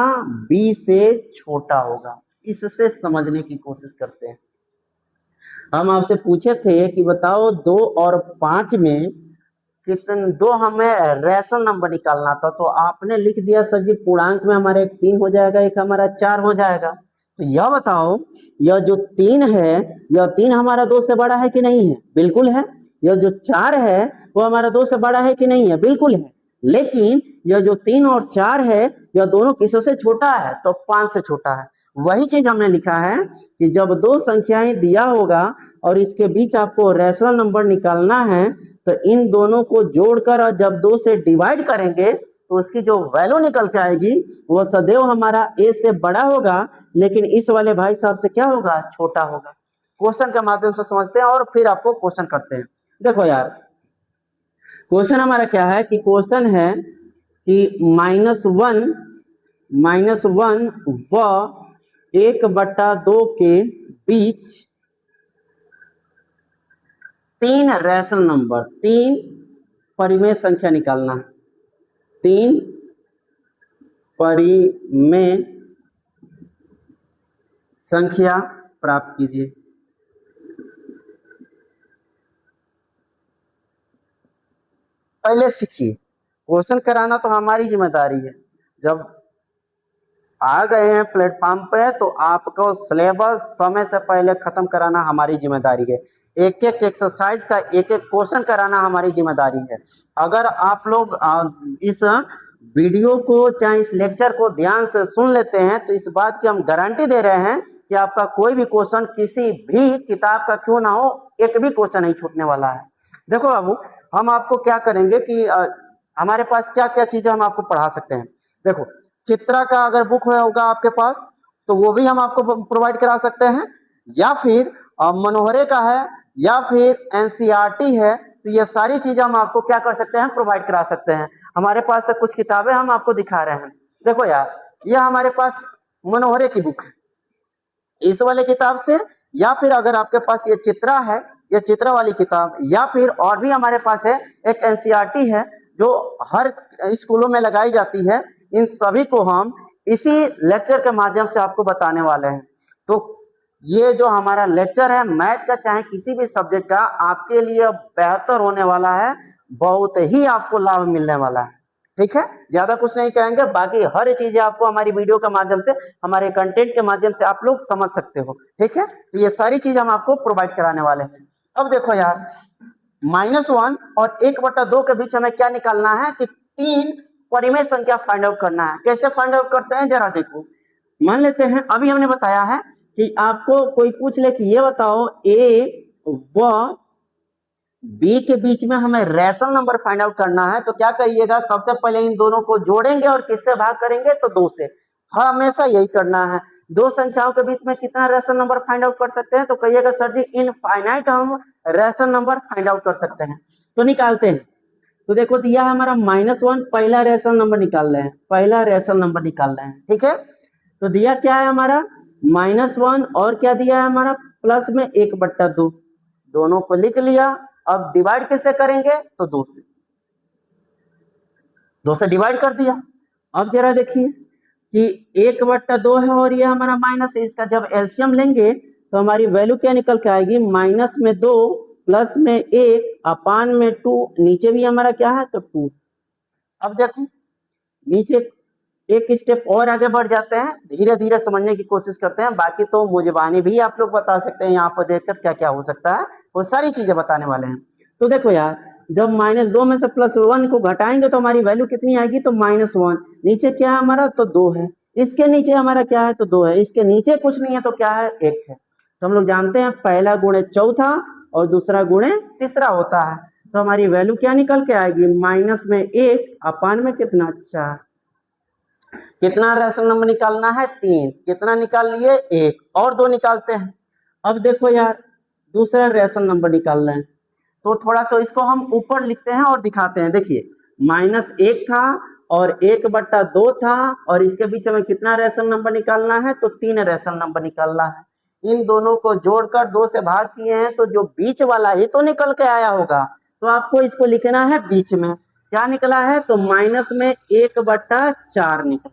b से छोटा होगा। इससे समझने की कोशिश करते हैं। हम आपसे पूछे थे कि बताओ 2 और 5 में कितने, दो हमें रैशनल नंबर निकालना था, तो आपने लिख दिया सर जी पूर्णांक में हमारे एक 3 हो जाएगा, एक हमारा 4 हो जाएगा। तो यह बताओ यह जो 3 है, यह 3 हमारा 2 से बड़ा है कि नहीं है? बिल्कुल है। यह जो 4 है वो हमारा 2 से बड़ा है कि नहीं है? बिल्कुल है। लेकिन यह जो 3 और 4 है यह दोनों किससे छोटा है? तो 5 से छोटा है। वही चीज हमने लिखा है कि जब दो संख्याएं दिया होगा और इसके बीच आपको रैशनल नंबर निकालना है, तो इन दोनों को जोड़कर और जब 2 से डिवाइड करेंगे तो उसकी जो वैल्यू निकल के आएगी वो सदैव हमारा a से बड़ा होगा, लेकिन इस वाले भाई साहब से क्या होगा? छोटा होगा। क्वेश्चन के माध्यम से समझते हैं और फिर आपको क्वेश्चन करते हैं। देखो यार, क्वेश्चन हमारा क्या है कि क्वेश्चन है कि -1 व 1/2 के बीच 3 रैशनल नंबर, 3 परिमेय संख्या निकालना है। 3 परिमेय संख्या प्राप्त कीजिए। पहले सीखिए, क्वेश्चन कराना तो हमारी जिम्मेदारी है। जब आ गए हैं प्लेटफॉर्म पे तो आपको सिलेबस समय से पहले खत्म कराना हमारी जिम्मेदारी है। एक एक एक्सरसाइज का एक एक क्वेश्चन कराना हमारी जिम्मेदारी है। अगर आप लोग इस वीडियो को चाहे इस लेक्चर को ध्यान से सुन लेते हैं तो इस बात की हम गारंटी दे रहे हैं कि आपका कोई भी क्वेश्चन किसी भी किताब का क्यों ना हो, एक भी क्वेश्चन नहीं छूटने वाला है। देखो बाबू, हम आपको क्या करेंगे कि हमारे पास क्या क्या चीजें हम आपको पढ़ा सकते हैं। देखो, चित्रा का अगर बुक होगा आपके पास तो वो भी हम आपको प्रोवाइड करा सकते हैं, या फिर मनोहरे का है, या फिर एनसीईआरटी है, तो ये सारी चीजें हम आपको क्या कर सकते हैं? प्रोवाइड करा सकते हैं। हमारे पास से कुछ किताबें हम आपको दिखा रहे हैं। देखो यार, यह हमारे पास मनोहरे की बुक है, इस वाले किताब से, या फिर अगर आपके पास ये चित्रा है, ये चित्रा वाली किताब, या फिर और भी हमारे पास है एक एनसीईआरटी है जो हर स्कूलों में लगाई जाती है। इन सभी को हम इसी लेक्चर के माध्यम से आपको बताने वाले हैं। तो ये जो हमारा लेक्चर है मैथ का चाहे किसी भी सब्जेक्ट का, आपके लिए बेहतर होने वाला है, बहुत ही आपको लाभ मिलने वाला है। ठीक है, ज्यादा कुछ नहीं कहेंगे, बाकी हर चीजें आपको हमारी वीडियो के माध्यम से, हमारे कंटेंट के माध्यम से आप लोग समझ सकते हो। ठीक है, तो ये सारी चीज हम आपको प्रोवाइड कराने वाले हैं। अब देखो यार, -1 और 1/2 के बीच हमें क्या निकालना है कि 3 परिमेय संख्या फाइंड आउट करना है। कैसे फाइंड आउट करते हैं जरा देखो। मान लेते हैं अभी हमने बताया है कि आपको कोई पूछ ले कि ये बताओ a व बी के बीच में हमें रैशनल नंबर फाइंड आउट करना है, तो क्या करिएगा, सबसे पहले इन दोनों को जोड़ेंगे और किससे भाग करेंगे, तो 2 से। हमेशा यही करना है। दो संख्याओं के बीच में कितना रैशनल नंबर फाइंड आउट कर सकते हैं, तो कहिएगा सर जी इनफाइनाइट हम रैशनल नंबर फाइंड आउट कर सकते हैं। तो निकालते हैं। तो देखो दिया है हमारा -1, पहला रैशनल नंबर निकाल रहे हैं, पहला रैशनल नंबर निकाल रहे हैं, ठीक है। तो दिया क्या है हमारा -1 और क्या दिया है हमारा प्लस में 1/2, दोनों को लिख लिया। अब डिवाइड किससे करेंगे, तो 2 से, 2 से डिवाइड कर दिया। अब जरा देखिए कि 1/2 है और ये हमारा माइनस है, इसका जब एलसीएम लेंगे तो हमारी वैल्यू क्या निकल के आएगी, -2 प्लस में 1 अपान में 2, नीचे भी हमारा क्या है, तो 2। अब देखो नीचे एक स्टेप और आगे बढ़ जाते हैं, धीरे धीरे समझने की कोशिश करते हैं, बाकी तो मुझबानी भी आप लोग बता सकते हैं, यहाँ पर देखकर क्या क्या हो सकता है वो सारी चीजें बताने वाले हैं। तो देखो यार, जब -2 में से +1 को घटाएंगे तो हमारी वैल्यू कितनी आएगी, तो -1। नीचे क्या है हमारा, तो 2 है। इसके नीचे हमारा क्या है, तो 2 है। इसके नीचे कुछ नहीं है तो क्या है, 1 है। तो हम लोग जानते हैं पहला गुणे चौथा और दूसरा गुणे तीसरा होता है। तो हमारी वैल्यू क्या निकल के आएगी, -1 अपान में कितना, 4। कितना रैशनल नंबर निकालना है, 3। कितना निकाल लिए, 1 और 2 निकालते हैं। अब देखो यार, दूसरा रैशनल नंबर निकालना है, तो थोड़ा सा इसको हम ऊपर लिखते हैं और दिखाते हैं। देखिए -1 था और 1/2 था और इसके बीच में कितना रैशनल नंबर निकालना है, तो 3 रैशनल नंबर निकालना है। इन दोनों को जोड़कर 2 से भाग किए हैं, तो जो बीच वाला ही तो निकल के आया होगा, तो आपको इसको लिखना है बीच में। क्या निकला है, तो -1/4 निकला।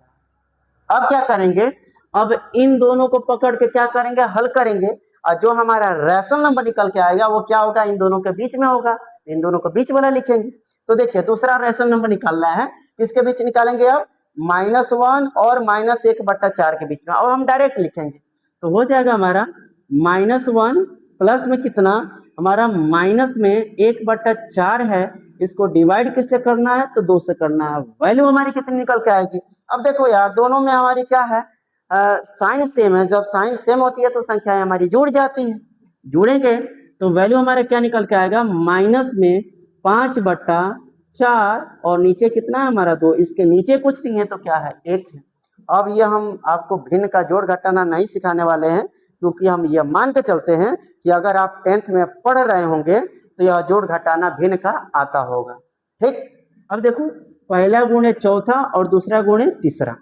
अब क्या करेंगे, अब इन दोनों को पकड़ के क्या करेंगे, हल करेंगे, और जो हमारा रैशनल नंबर निकल के आएगा वो क्या होगा, इन दोनों के बीच में होगा, इन दोनों को बीच वाला लिखेंगे। तो देखिए दूसरा रैशनल नंबर निकालना है, किसके बीच निकालेंगे, अब -1 और -1/4 के बीच में। अब हम डायरेक्ट लिखेंगे, तो हो जाएगा हमारा -1 प्लस में कितना, हमारा माइनस में 1/4 है, इसको डिवाइड किससे करना है, तो 2 से करना है। वैल्यू हमारी कितनी निकल के आएगी। अब देखो यार, दोनों में हमारी क्या है, साइन सेम है। जब साइन सेम होती है तो संख्याएं हमारी जुड़ जाती है। जुड़ेंगे तो वैल्यू हमारा क्या निकल के आएगा, माइनस में 5/4 और नीचे कितना है हमारा 2, इसके नीचे कुछ नहीं है तो क्या है, 1 है। अब ये हम आपको भिन्न का जोड़ घटाना नहीं सिखाने वाले हैं, क्योंकि हम ये मान के चलते हैं कि अगर आप 10th में पढ़ रहे होंगे तो यह जोड़ घटाना भिन्न का आता होगा, ठीक। अब देखो पहला गुणे चौथा और दूसरा गुणे तीसरा,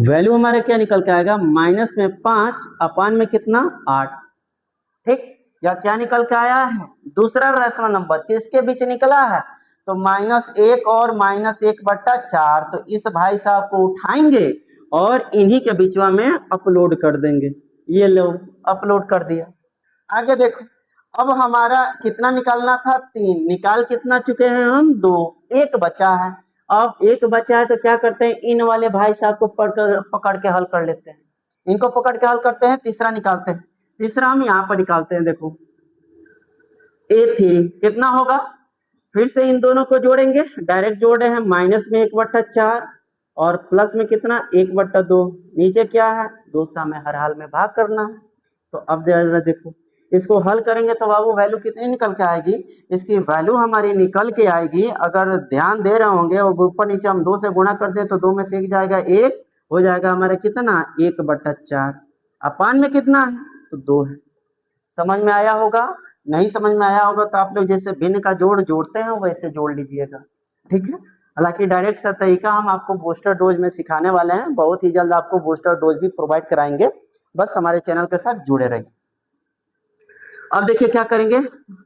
वैल्यू हमारे क्या निकल के आएगा, -5 अपान में कितना, 8, ठीक। या क्या निकल के आया है, दूसरा रैशनल नंबर किसके बीच निकला है, तो -1 और -1/4। तो इस भाई साहब को उठाएंगे और इन्हीं के बीच में अपलोड कर देंगे। ये लो अपलोड कर दिया। आगे देखो, अब हमारा कितना निकालना था, 3, निकाल कितना चुके हैं हम, 2, 1 बचा है। अब 1 बचा है तो क्या करते हैं, इन वाले भाई साहब को पकड़ के हल कर लेते हैं, इनको पकड़ के हल करते हैं, तीसरा निकालते हैं। तीसरा हम यहाँ पर निकालते हैं, देखो A3 कितना होगा, फिर से इन दोनों को जोड़ेंगे, डायरेक्ट जोड़े हैं, माइनस में 1/4 और प्लस में कितना, 1/2, नीचे क्या है, 2 से हमें हर हाल में भाग करना है। तो अब देखो इसको हल करेंगे तो बाबू वैल्यू कितनी निकल के आएगी, इसकी वैल्यू हमारी निकल के आएगी, अगर ध्यान दे रहे होंगे और ऊपर नीचे हम 2 से गुणा कर दे तो 2 में से 1 जाएगा, 1 हो जाएगा हमारा कितना, 1/4 अपान में कितना है, तो 2 है। समझ में आया होगा, नहीं समझ में आया होगा तो आप लोग जैसे भिन्न का जोड़ जोड़ते हैं वैसे जोड़ लीजिएगा, ठीक है। हालांकि डायरेक्ट सा तरीका हम आपको बूस्टर डोज में सिखाने वाले हैं, बहुत ही जल्द आपको बूस्टर डोज भी प्रोवाइड कराएंगे, बस हमारे चैनल के साथ जुड़े रहिए। अब देखिए क्या करेंगे,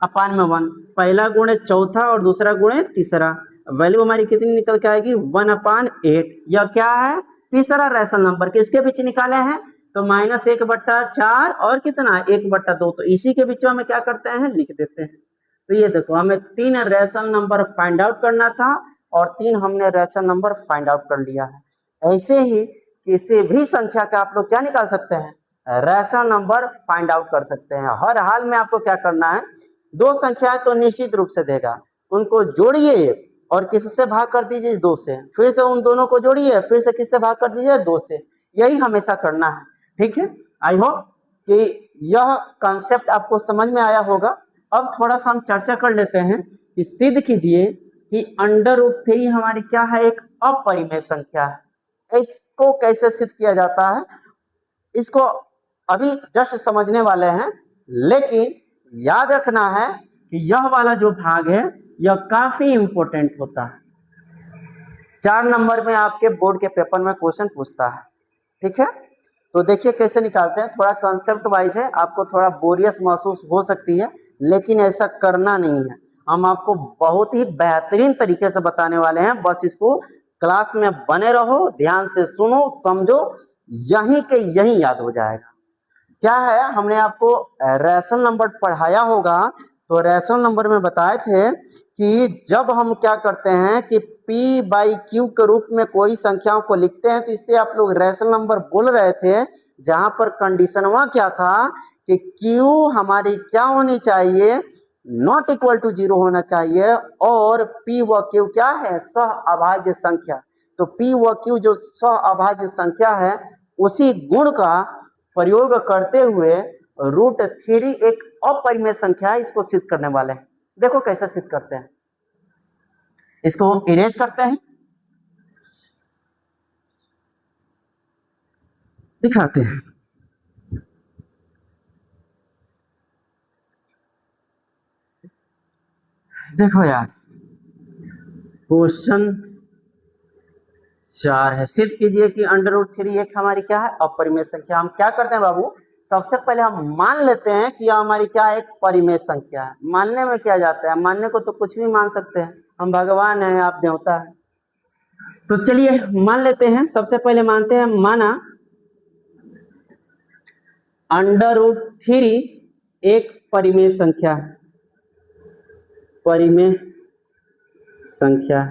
अपान में 1, पहला गुणे चौथा और दूसरा गुणे तीसरा, वैल्यू हमारी कितनी निकल के आएगी, 1/8। यह क्या है, तीसरा रैशनल नंबर किसके बीच निकाले हैं, तो -1/4 और कितना, 1/2। तो इसी के बीच में हमें क्या करते हैं, लिख देते हैं। तो ये देखो हमें 3 रैशनल नंबर फाइंड आउट करना था और 3 हमने रैशनल नंबर फाइंड आउट कर लिया है। ऐसे ही किसी भी संख्या का आप लोग क्या निकाल सकते हैं, रैशनल नंबर फाइंड आउट कर सकते हैं। हर हाल में आपको क्या करना है, 2 संख्याएं तो निश्चित रूप से देगा, उनको जोड़िए और किससे भाग कर दीजिए, 2 से, फिर से उन दोनों को जोड़िए, फिर से किससे भाग कर दीजिए, 2 से। यही हमेशा करना है, ठीक है। आई होप कि यह कॉन्सेप्ट आपको समझ में आया होगा। अब थोड़ा सा हम चर्चा कर लेते हैं कि सिद्ध कीजिए कि √3 हमारी क्या है, एक अपरिमेय संख्या है। इसको कैसे सिद्ध किया जाता है, इसको अभी जस्ट समझने वाले हैं, लेकिन याद रखना है कि यह वाला जो भाग है यह काफी इंपॉर्टेंट होता है। 4 नंबर में आपके बोर्ड के पेपर में क्वेश्चन पूछता है, ठीक है। तो देखिए कैसे निकालते हैं, थोड़ा कंसेप्ट वाइज है, आपको थोड़ा बोरियस महसूस हो सकती है, लेकिन ऐसा करना नहीं है। हम आपको बहुत ही बेहतरीन तरीके से बताने वाले हैं, बस इसको क्लास में बने रहो, ध्यान से सुनो, समझो, यहीं के यहीं याद हो जाएगा। क्या है, हमने आपको रेशनल नंबर पढ़ाया होगा, तो रेशनल नंबर में बताए थे कि जब हम क्या करते हैं कि P/Q के रूप में कोई संख्याओं को लिखते हैं, तो इससे आप लोग रेशनल नंबर बोल रहे थे, जहां पर कंडीशनवा क्या था कि Q हमारी क्या होनी चाहिए, नॉट इक्वल टू 0 होना चाहिए, और P व Q क्या है, सह अभाज्य संख्या। तो P व Q जो सह अभाज्य संख्या है, उसी गुण का प्रयोग करते हुए √3 एक अपरिमेय संख्या है, इसको सिद्ध करने वाले हैं। देखो कैसे सिद्ध करते हैं, इसको इरेज करते हैं, दिखाते हैं। देखो यार, क्वेश्चन 4 है, सिद्ध कीजिए कि √3 एक हमारी क्या है, अपरिमेय संख्या। हम क्या करते हैं बाबू, सबसे पहले हम मान लेते हैं कि यह हमारी क्या है, एक परिमेय संख्या है। मानने में क्या जाता है, मानने को तो कुछ भी मान सकते हैं, हम भगवान हैं, आप देवता है। तो चलिए मान लेते हैं, सबसे पहले मानते हैं, माना √3 एक परिमेय संख्या है, परिमेय संख्या।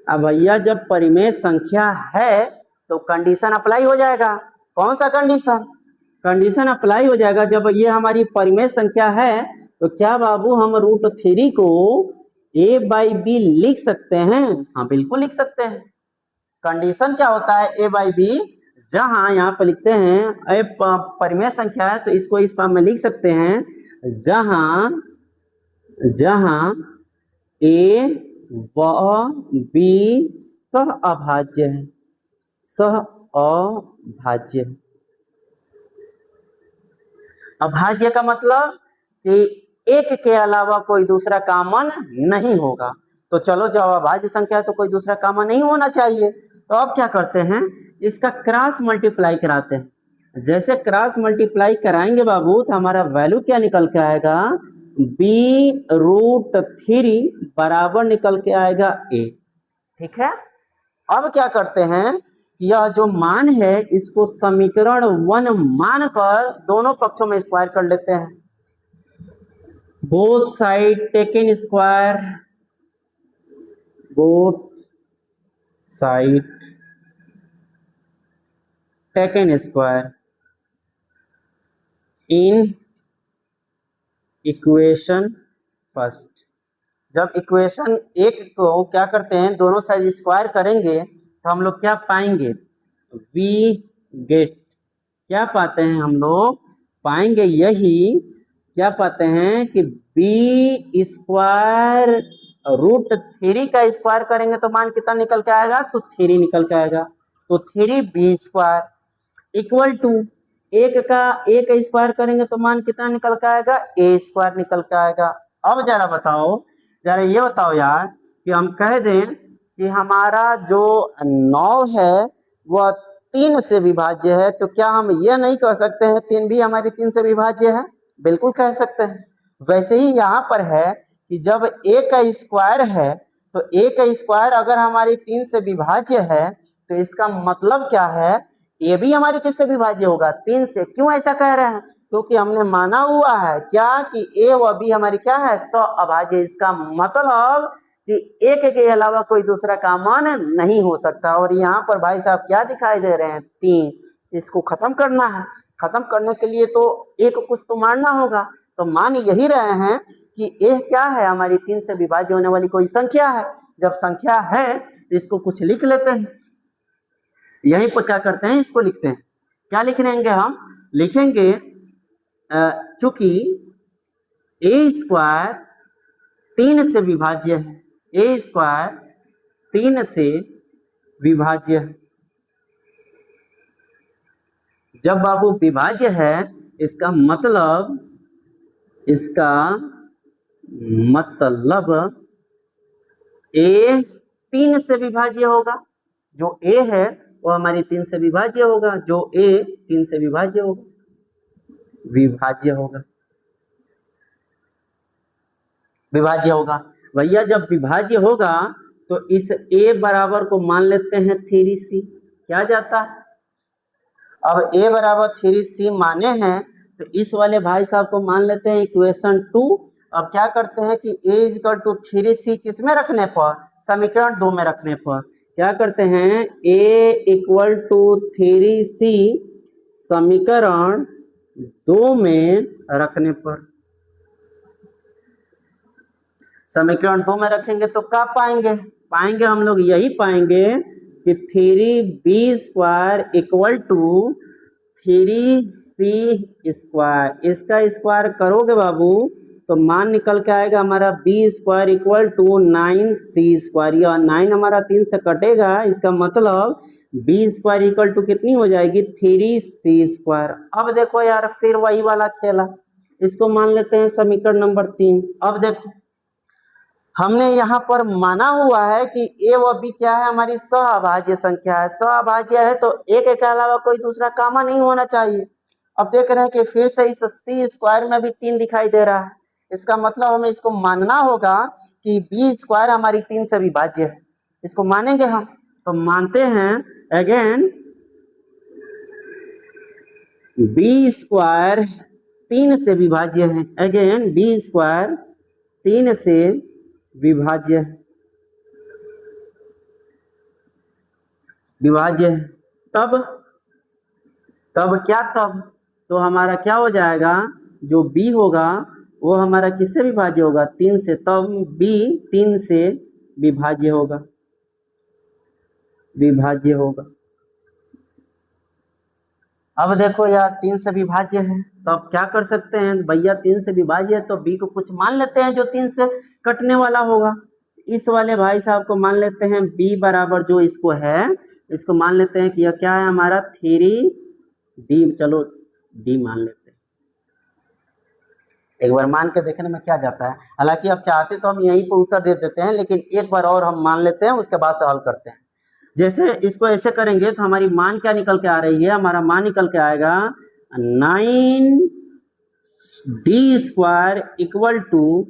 अब भैया जब परिमेय संख्या है तो कंडीशन अप्लाई हो जाएगा। कौन सा कंडीशन, कंडीशन अप्लाई हो जाएगा जब ये हमारी परिमेय संख्या है, तो क्या बाबू हम √3 को a/b लिख सकते हैं? हाँ बिल्कुल लिख सकते हैं। कंडीशन क्या होता है, a/b, जहां यहाँ पर लिखते हैं परिमेय संख्या है, तो इसको इस फॉर्म में लिख सकते हैं, जहां जहां a व b सह अभाज्य है, सह अभाज्य। अभाज्य का मतलब कि एक के अलावा कोई दूसरा कॉमन नहीं होगा। तो चलो जब अभाज्य संख्या है तो कोई दूसरा कॉमन नहीं होना चाहिए। तो अब क्या करते हैं, इसका क्रॉस मल्टीप्लाई कराते हैं। जैसे क्रॉस मल्टीप्लाई कराएंगे बाबू, तो हमारा वैल्यू क्या निकल के आएगा, b√3 बराबर निकल के आएगा a, ठीक है। अब क्या करते हैं, यह जो मान है इसको समीकरण 1 मानकर दोनों पक्षों में स्क्वायर कर लेते हैं। Both side taken square, both side taken square in equation first. जब इक्वेशन 1 को क्या करते हैं, दोनों साइड स्क्वायर करेंगे तो हम लोग क्या पाएंगे, वी गेट, क्या पाते हैं हम लोग, पाएंगे यही, क्या पाते हैं कि b² √3 का स्क्वायर करेंगे तो मान कितना निकल के आएगा, तो 3 निकल के आएगा। तो 3b² इक्वल टू एक का स्क्वायर करेंगे तो मान कितना निकल के आएगा, a² निकल के आएगा। अब जरा बताओ, जरा ये बताओ यार कि हम कह दें कि हमारा जो 9 है वह 3 से विभाज्य है, तो क्या हम ये नहीं कह सकते हैं 3 भी हमारी 3 से विभाज्य है? बिल्कुल कह सकते हैं। वैसे ही यहाँ पर है कि जब a का स्क्वायर है, तो a का स्क्वायर अगर हमारी 3 से विभाज्य है, तो इसका मतलब क्या है, ये भी हमारी किससे विभाज्य होगा, 3 से। क्यों ऐसा कह रहे हैं, क्योंकि हमने माना हुआ है क्या कि a व b हमारी क्या है, सह अभाज्य। इसका मतलब कि एक के अलावा कोई दूसरा कॉमन नहीं हो सकता। और यहाँ पर भाई साहब क्या दिखाई दे रहे हैं, 3। इसको खत्म करना है, खत्म करने के लिए तो एक कुछ तो मानना होगा। तो मान यही रहे हैं कि a क्या है, हमारी 3 से विभाज्य होने वाली कोई संख्या है। जब संख्या है तो इसको कुछ लिख लेते हैं। यहीं पर क्या करते हैं, इसको लिखते हैं। क्या लिख लेंगे हम, लिखेंगे चूंकि ए स्क्वायर 3 से विभाज्य है, ए स्क्वायर 3 से विभाज्य है। जब बाबू विभाज्य है इसका मतलब ए 3 से विभाज्य होगा, जो ए है वो हमारी 3 से विभाज्य होगा, जो ए 3 से विभाज्य होगा, विभाज्य होगा, विभाज्य होगा। भैया जब विभाज्य होगा तो इस a बराबर को मान लेते हैं 3c, क्या जाता है। अब a बराबर 3c माने हैं तो इस वाले भाई साहब को मान लेते हैं इक्वेशन 2। अब क्या करते हैं कि a इक्वल टू 3c किस में रखने पर, समीकरण 2 में रखने पर क्या करते हैं, a इक्वल टू 3c समीकरण 2 में रखने पर, समीकरण 2 में रखेंगे तो क्या पाएंगे हम लोग यही पाएंगे कि 3b square equal to 3c square. इसका स्क्वायर करोगे बाबू तो मान निकल के आएगा हमारा b square equal to 9c square. यह 9 हमारा 3 से कटेगा, इसका मतलब b स्क्वायर इक्वल टू कितनी हो जाएगी 3c स्क्वायर। अब देखो यार फिर वही वाला खेला, इसको मान लेते हैं समीकरण नंबर 3। अब देखो हमने यहाँ पर माना हुआ है कि a व b क्या है, हमारी सअभाज्य संख्या है, सअभाज्य है तो एक के अलावा कोई दूसरा कामा नहीं होना चाहिए। अब देख रहे हैं कि फिर से इस c स्क्वायर में भी 3 दिखाई दे रहा है, इसका मतलब हमें इसको मानना होगा कि b स्क्वायर हमारी 3 से विभाज्य है। इसको मानेंगे हम, तो मानते हैं अगेन b स्क्वायर 3 से विभाज्य है, अगेन b स्क्वायर 3 से विभाज्य है, विभाज्य है। तब क्या, तब तो हमारा क्या हो जाएगा, जो b होगा वो हमारा किससे विभाज्य होगा 3 से, तब b 3 से विभाज्य होगा, विभाज्य होगा। अब देखो यार 3 से विभाज्य है तो अब क्या कर सकते हैं भैया, 3 से विभाज्य है तो b को कुछ मान लेते हैं जो 3 से कटने वाला होगा। इस वाले भाई साहब को मान लेते हैं b बराबर जो इसको है, इसको मान लेते हैं कि यह क्या है हमारा 3d, चलो d मान लेते हैं। एक बार मान के देखने में क्या जाता है, हालांकि अब चाहते तो हम यहीं पर उत्तर दे देते हैं, लेकिन एक बार और हम मान लेते हैं उसके बाद से हल करते हैं। जैसे इसको ऐसे करेंगे तो हमारी मान क्या निकल के आ रही है, हमारा मान निकल के आएगा 9d square equal to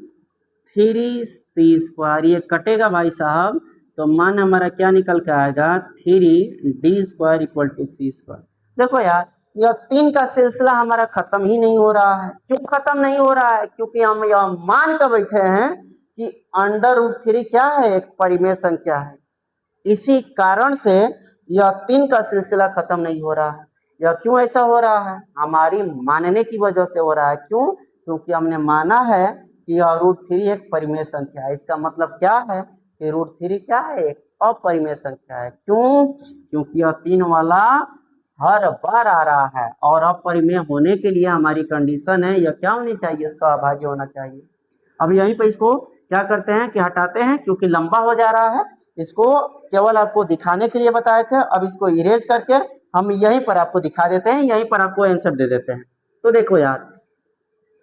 3c square. ये कटेगा भाई साहब तो मान हमारा क्या निकल के आएगा 3d square equal to c square. देखो यार यह 3 का सिलसिला हमारा खत्म ही नहीं हो रहा है। क्यों खत्म नहीं हो रहा है, क्योंकि हम यह मान कर बैठे हैं कि √3 क्या है, एक परिमेय संख्या है। इसी कारण से यह 3 का सिलसिला खत्म नहीं हो रहा है। यह क्यों ऐसा हो रहा है, हमारी मानने की वजह से हो रहा है। क्यों, क्योंकि हमने माना है कि यह √3 एक परिमेय संख्या है। इसका मतलब क्या है कि √3 क्या है, एक अपरिमेय संख्या है। क्यों, क्योंकि यह 3 वाला हर बार आ रहा है और अपरिमेय होने के लिए हमारी कंडीशन है यह क्या होनी चाहिए, सहभाज्य होना चाहिए। अब यहीं पर इसको क्या करते हैं कि हटाते हैं, क्योंकि लंबा हो जा रहा है। इसको केवल आपको दिखाने के लिए बताए थे, अब इसको इरेज करके हम यहीं पर आपको दिखा देते हैं, यहीं पर आपको आंसर दे देते हैं। तो देखो यार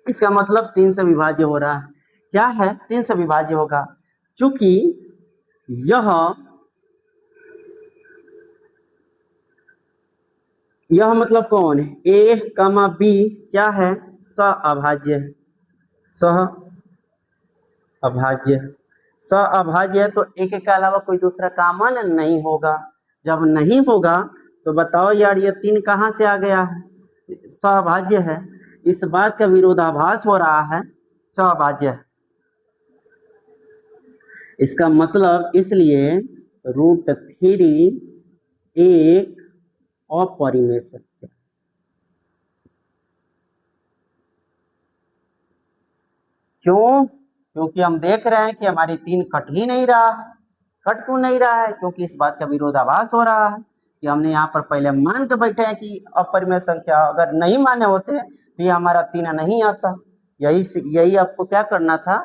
इसका मतलब 3 से विभाज्य हो रहा है। क्या है, 3 से विभाज्य होगा, चूंकि यह मतलब कौन है, a, b क्या है, सहअभाज्य है, सहअभाज्य, सहअभाज्य है तो एक के अलावा कोई दूसरा कॉमन नहीं होगा। जब नहीं होगा तो बताओ यार ये 3 कहाँ से आ गया है, सहअभाज्य है। इस बात का विरोधाभास हो रहा है, सहअभाज्य है। इसका मतलब इसलिए √3 एक अपरिमेय संख्या। क्यों, क्योंकि हम देख रहे हैं कि हमारी 3 कट ही नहीं रहा है। कट क्यों नहीं रहा है, क्योंकि इस बात का विरोधाभास हो रहा है कि हमने यहाँ पर पहले मान के बैठे हैं कि अपरिमेय संख्या, अगर नहीं माने होते तो ये हमारा 3 नहीं आता। यही आपको क्या करना था,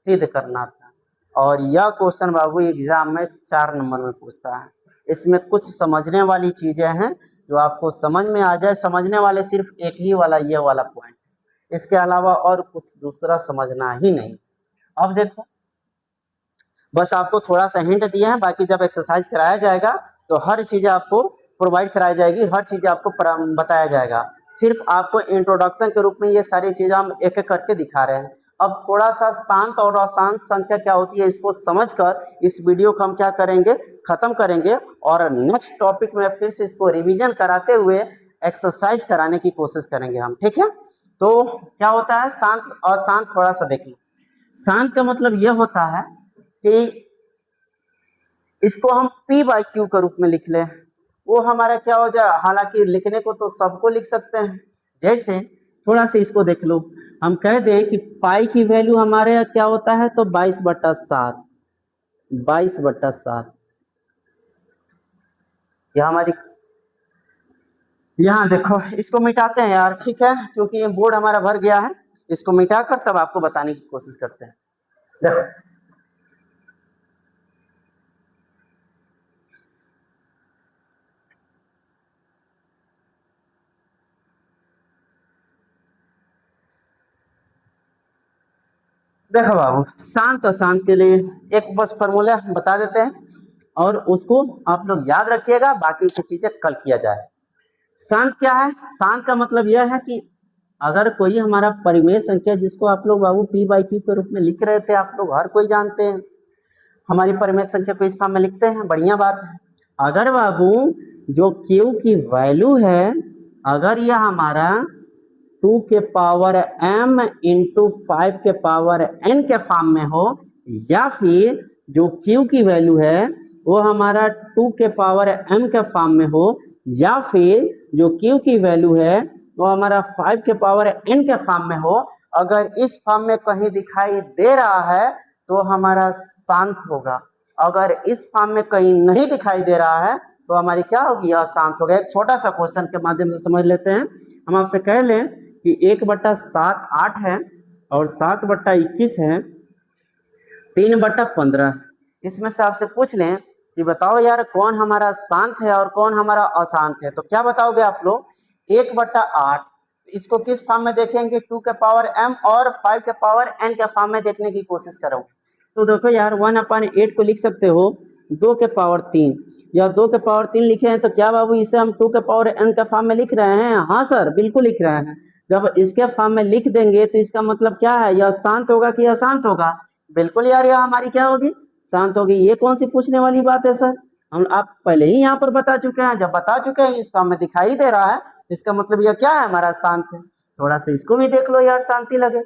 सिद्ध करना था। और यह क्वेश्चन बाबू एग्जाम में 4 नंबर में पूछता है। इसमें कुछ समझने वाली चीजें हैं जो आपको समझ में आ जाए। समझने वाले सिर्फ एक ही वाला ये वाला पॉइंट, इसके अलावा और कुछ दूसरा समझना ही नहीं। अब देखो, बस आपको थोड़ा सा हिंट दिया है, बाकी जब एक्सरसाइज कराया जाएगा तो हर चीज आपको प्रोवाइड कराई जाएगी, हर चीज आपको बताया जाएगा। सिर्फ आपको इंट्रोडक्शन के रूप में ये सारी चीजें हम एक एक करके दिखा रहे हैं। अब थोड़ा सा शांत और अशांत संख्या क्या होती है इसको समझकर इस वीडियो को हम क्या करेंगे, खत्म करेंगे, और नेक्स्ट टॉपिक में फिर से इसको रिवीजन कराते हुए एक्सरसाइज कराने की कोशिश करेंगे हम, ठीक है। तो क्या होता है शांत और अशांत, थोड़ा सा देखिए। शांत का मतलब यह होता है कि इसको हम P/Q के रूप में लिख लें, वो हमारा क्या हो जाए। हालांकि लिखने को तो सबको लिख सकते हैं, जैसे थोड़ा सा इसको देख लो, हम कह दें कि पाई की वैल्यू हमारे यहाँ क्या होता है, तो 22/7, 22/7। यह हमारी, यहाँ देखो इसको मिटाते हैं यार, ठीक है, क्योंकि ये बोर्ड हमारा भर गया है। इसको मिटाकर तब आपको बताने की कोशिश करते हैं। देखो देखो बाबू, शांत अशांत के लिए एक बस फॉर्मूला बता देते हैं और उसको आप लोग याद रखिएगा, बाकी की चीजें कल किया जाए। शांत क्या है, शांत का मतलब यह है कि अगर कोई हमारा परिमेय संख्या, जिसको आप लोग बाबू P/Q के रूप में लिख रहे थे, आप लोग हर कोई जानते हैं हमारी परिमेय संख्या को इस फॉर्म में लिखते हैं, बढ़िया बात है। अगर बाबू जो Q की वैल्यू है, अगर यह हमारा 2 के पावर m इंटू 5 के पावर n के फॉर्म में हो, या फिर जो Q की वैल्यू है वो हमारा 2 के पावर m के फॉर्म में हो, या फिर जो Q की वैल्यू है वो हमारा 5 के पावर n के फॉर्म में हो, अगर इस फॉर्म में कहीं दिखाई दे रहा है तो हमारा शांत होगा। अगर इस फॉर्म में कहीं नहीं दिखाई दे रहा है तो हमारी क्या होगी, अशांत होगा। एक छोटा सा क्वेश्चन के माध्यम से समझ लेते हैं। हम आपसे कह लें कि 1/7 8 है और 7/21 है, 3/15। इसमें से आपसे पूछ लें कि बताओ यार कौन हमारा शांत है और कौन हमारा अशांत है, तो क्या बताओगे आप लोग। 1/8 इसको किस फॉर्म में देखेंगे, 2 के पावर m और 5 के पावर n के फॉर्म में देखने की कोशिश करो। तो देखो यार 1/8 को लिख सकते हो 2 के पावर 3, या 2 के पावर 3 लिखे हैं तो क्या बाबू इसे हम 2 के पावर n के फॉर्म में लिख रहे हैं। हाँ सर, बिल्कुल लिख रहे हैं। जब इसके फॉर्म में लिख देंगे तो इसका मतलब क्या है, यह शांत होगा कि अशांत होगा। बिल्कुल यार, यह हमारी क्या होगी, शांत होगी। ये कौन सी पूछने वाली बात है सर, हम आप पहले ही यहाँ पर बता चुके हैं। जब बता चुके हैं इस फॉर्म में दिखाई दे रहा है, इसका मतलब यह क्या है, हमारा शांत है। थोड़ा सा इसको भी देख लो यार, शांति लगे।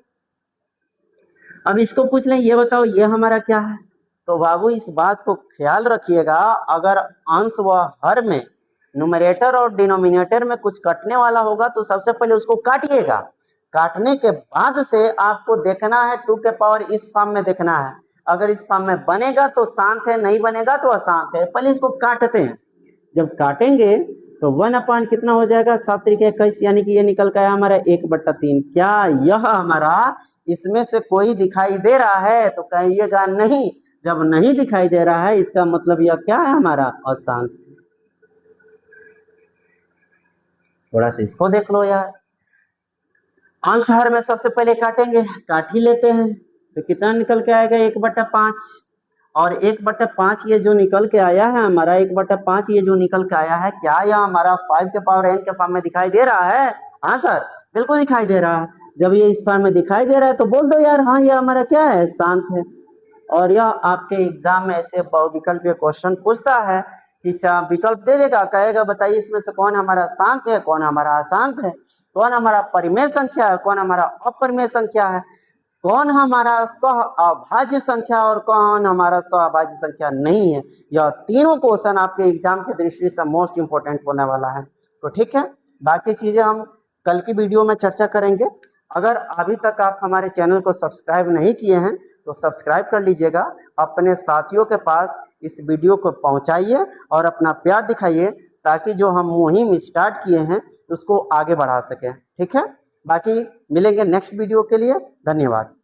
अब इसको पूछ लें, ये बताओ ये हमारा क्या है। तो बाबू इस बात को ख्याल रखिएगा, अगर अंश व हर में न्यूमरेटर और डिनोमिनेटर में कुछ कटने वाला होगा तो सबसे पहले उसको काटिएगा। काटने के बाद से आपको देखना है 2 के पावर इस फॉर्म में देखना है। अगर इस फॉर्म में बनेगा तो शांत है, नहीं बनेगा तो अशांत है। पहले इसको काटते हैं, जब काटेंगे तो 1 कितना हो जाएगा, 7×21, यानी कि ये निकल के आया हमारा 1/3। क्या यह हमारा इसमें से कोई दिखाई दे रहा है, तो कहिएगा नहीं। जब नहीं दिखाई दे रहा है इसका मतलब यह क्या है, हमारा अशांत। थोड़ा सा इसको देख लो यार। अंश हर में सबसे पहले काटेंगे, काट ही लेते हैं, तो कितना निकल के आएगा 1/5। और 1/5 ये जो निकल के आया है हमारा, 1/5 ये जो निकल के आया है, क्या यह हमारा 5 के पावर n के फॉर्म में दिखाई दे रहा है। हाँ सर, बिल्कुल दिखाई दे रहा है। जब ये इस फॉर्म में दिखाई दे रहा है तो बोल दो यार, हाँ ये हमारा क्या है, शांत है। और यह आपके एग्जाम में ऐसे बहुविकल्पीय क्वेश्चन पूछता है कि विकल्प दे देगा, कहेगा बताइए इसमें से कौन हमारा शांत है, कौन हमारा अशांत है, कौन हमारा परिमेय संख्या है, कौन हमारा अपरिमेय संख्या है, कौन हमारा सह अभाज्य संख्या और कौन हमारा सह अभाज्य संख्या नहीं है। यह तीनों क्वेश्चन आपके एग्जाम की दृष्टि से मोस्ट इंपोर्टेंट होने वाला है। तो ठीक है, बाकी चीजें हम कल की वीडियो में चर्चा करेंगे। अगर अभी तक आप हमारे चैनल को सब्सक्राइब नहीं किए हैं तो सब्सक्राइब कर लीजिएगा, अपने साथियों के पास इस वीडियो को पहुंचाइए और अपना प्यार दिखाइए, ताकि जो हम मुहिम स्टार्ट किए हैं उसको आगे बढ़ा सकें। ठीक है, बाकी मिलेंगे नेक्स्ट वीडियो के लिए। धन्यवाद।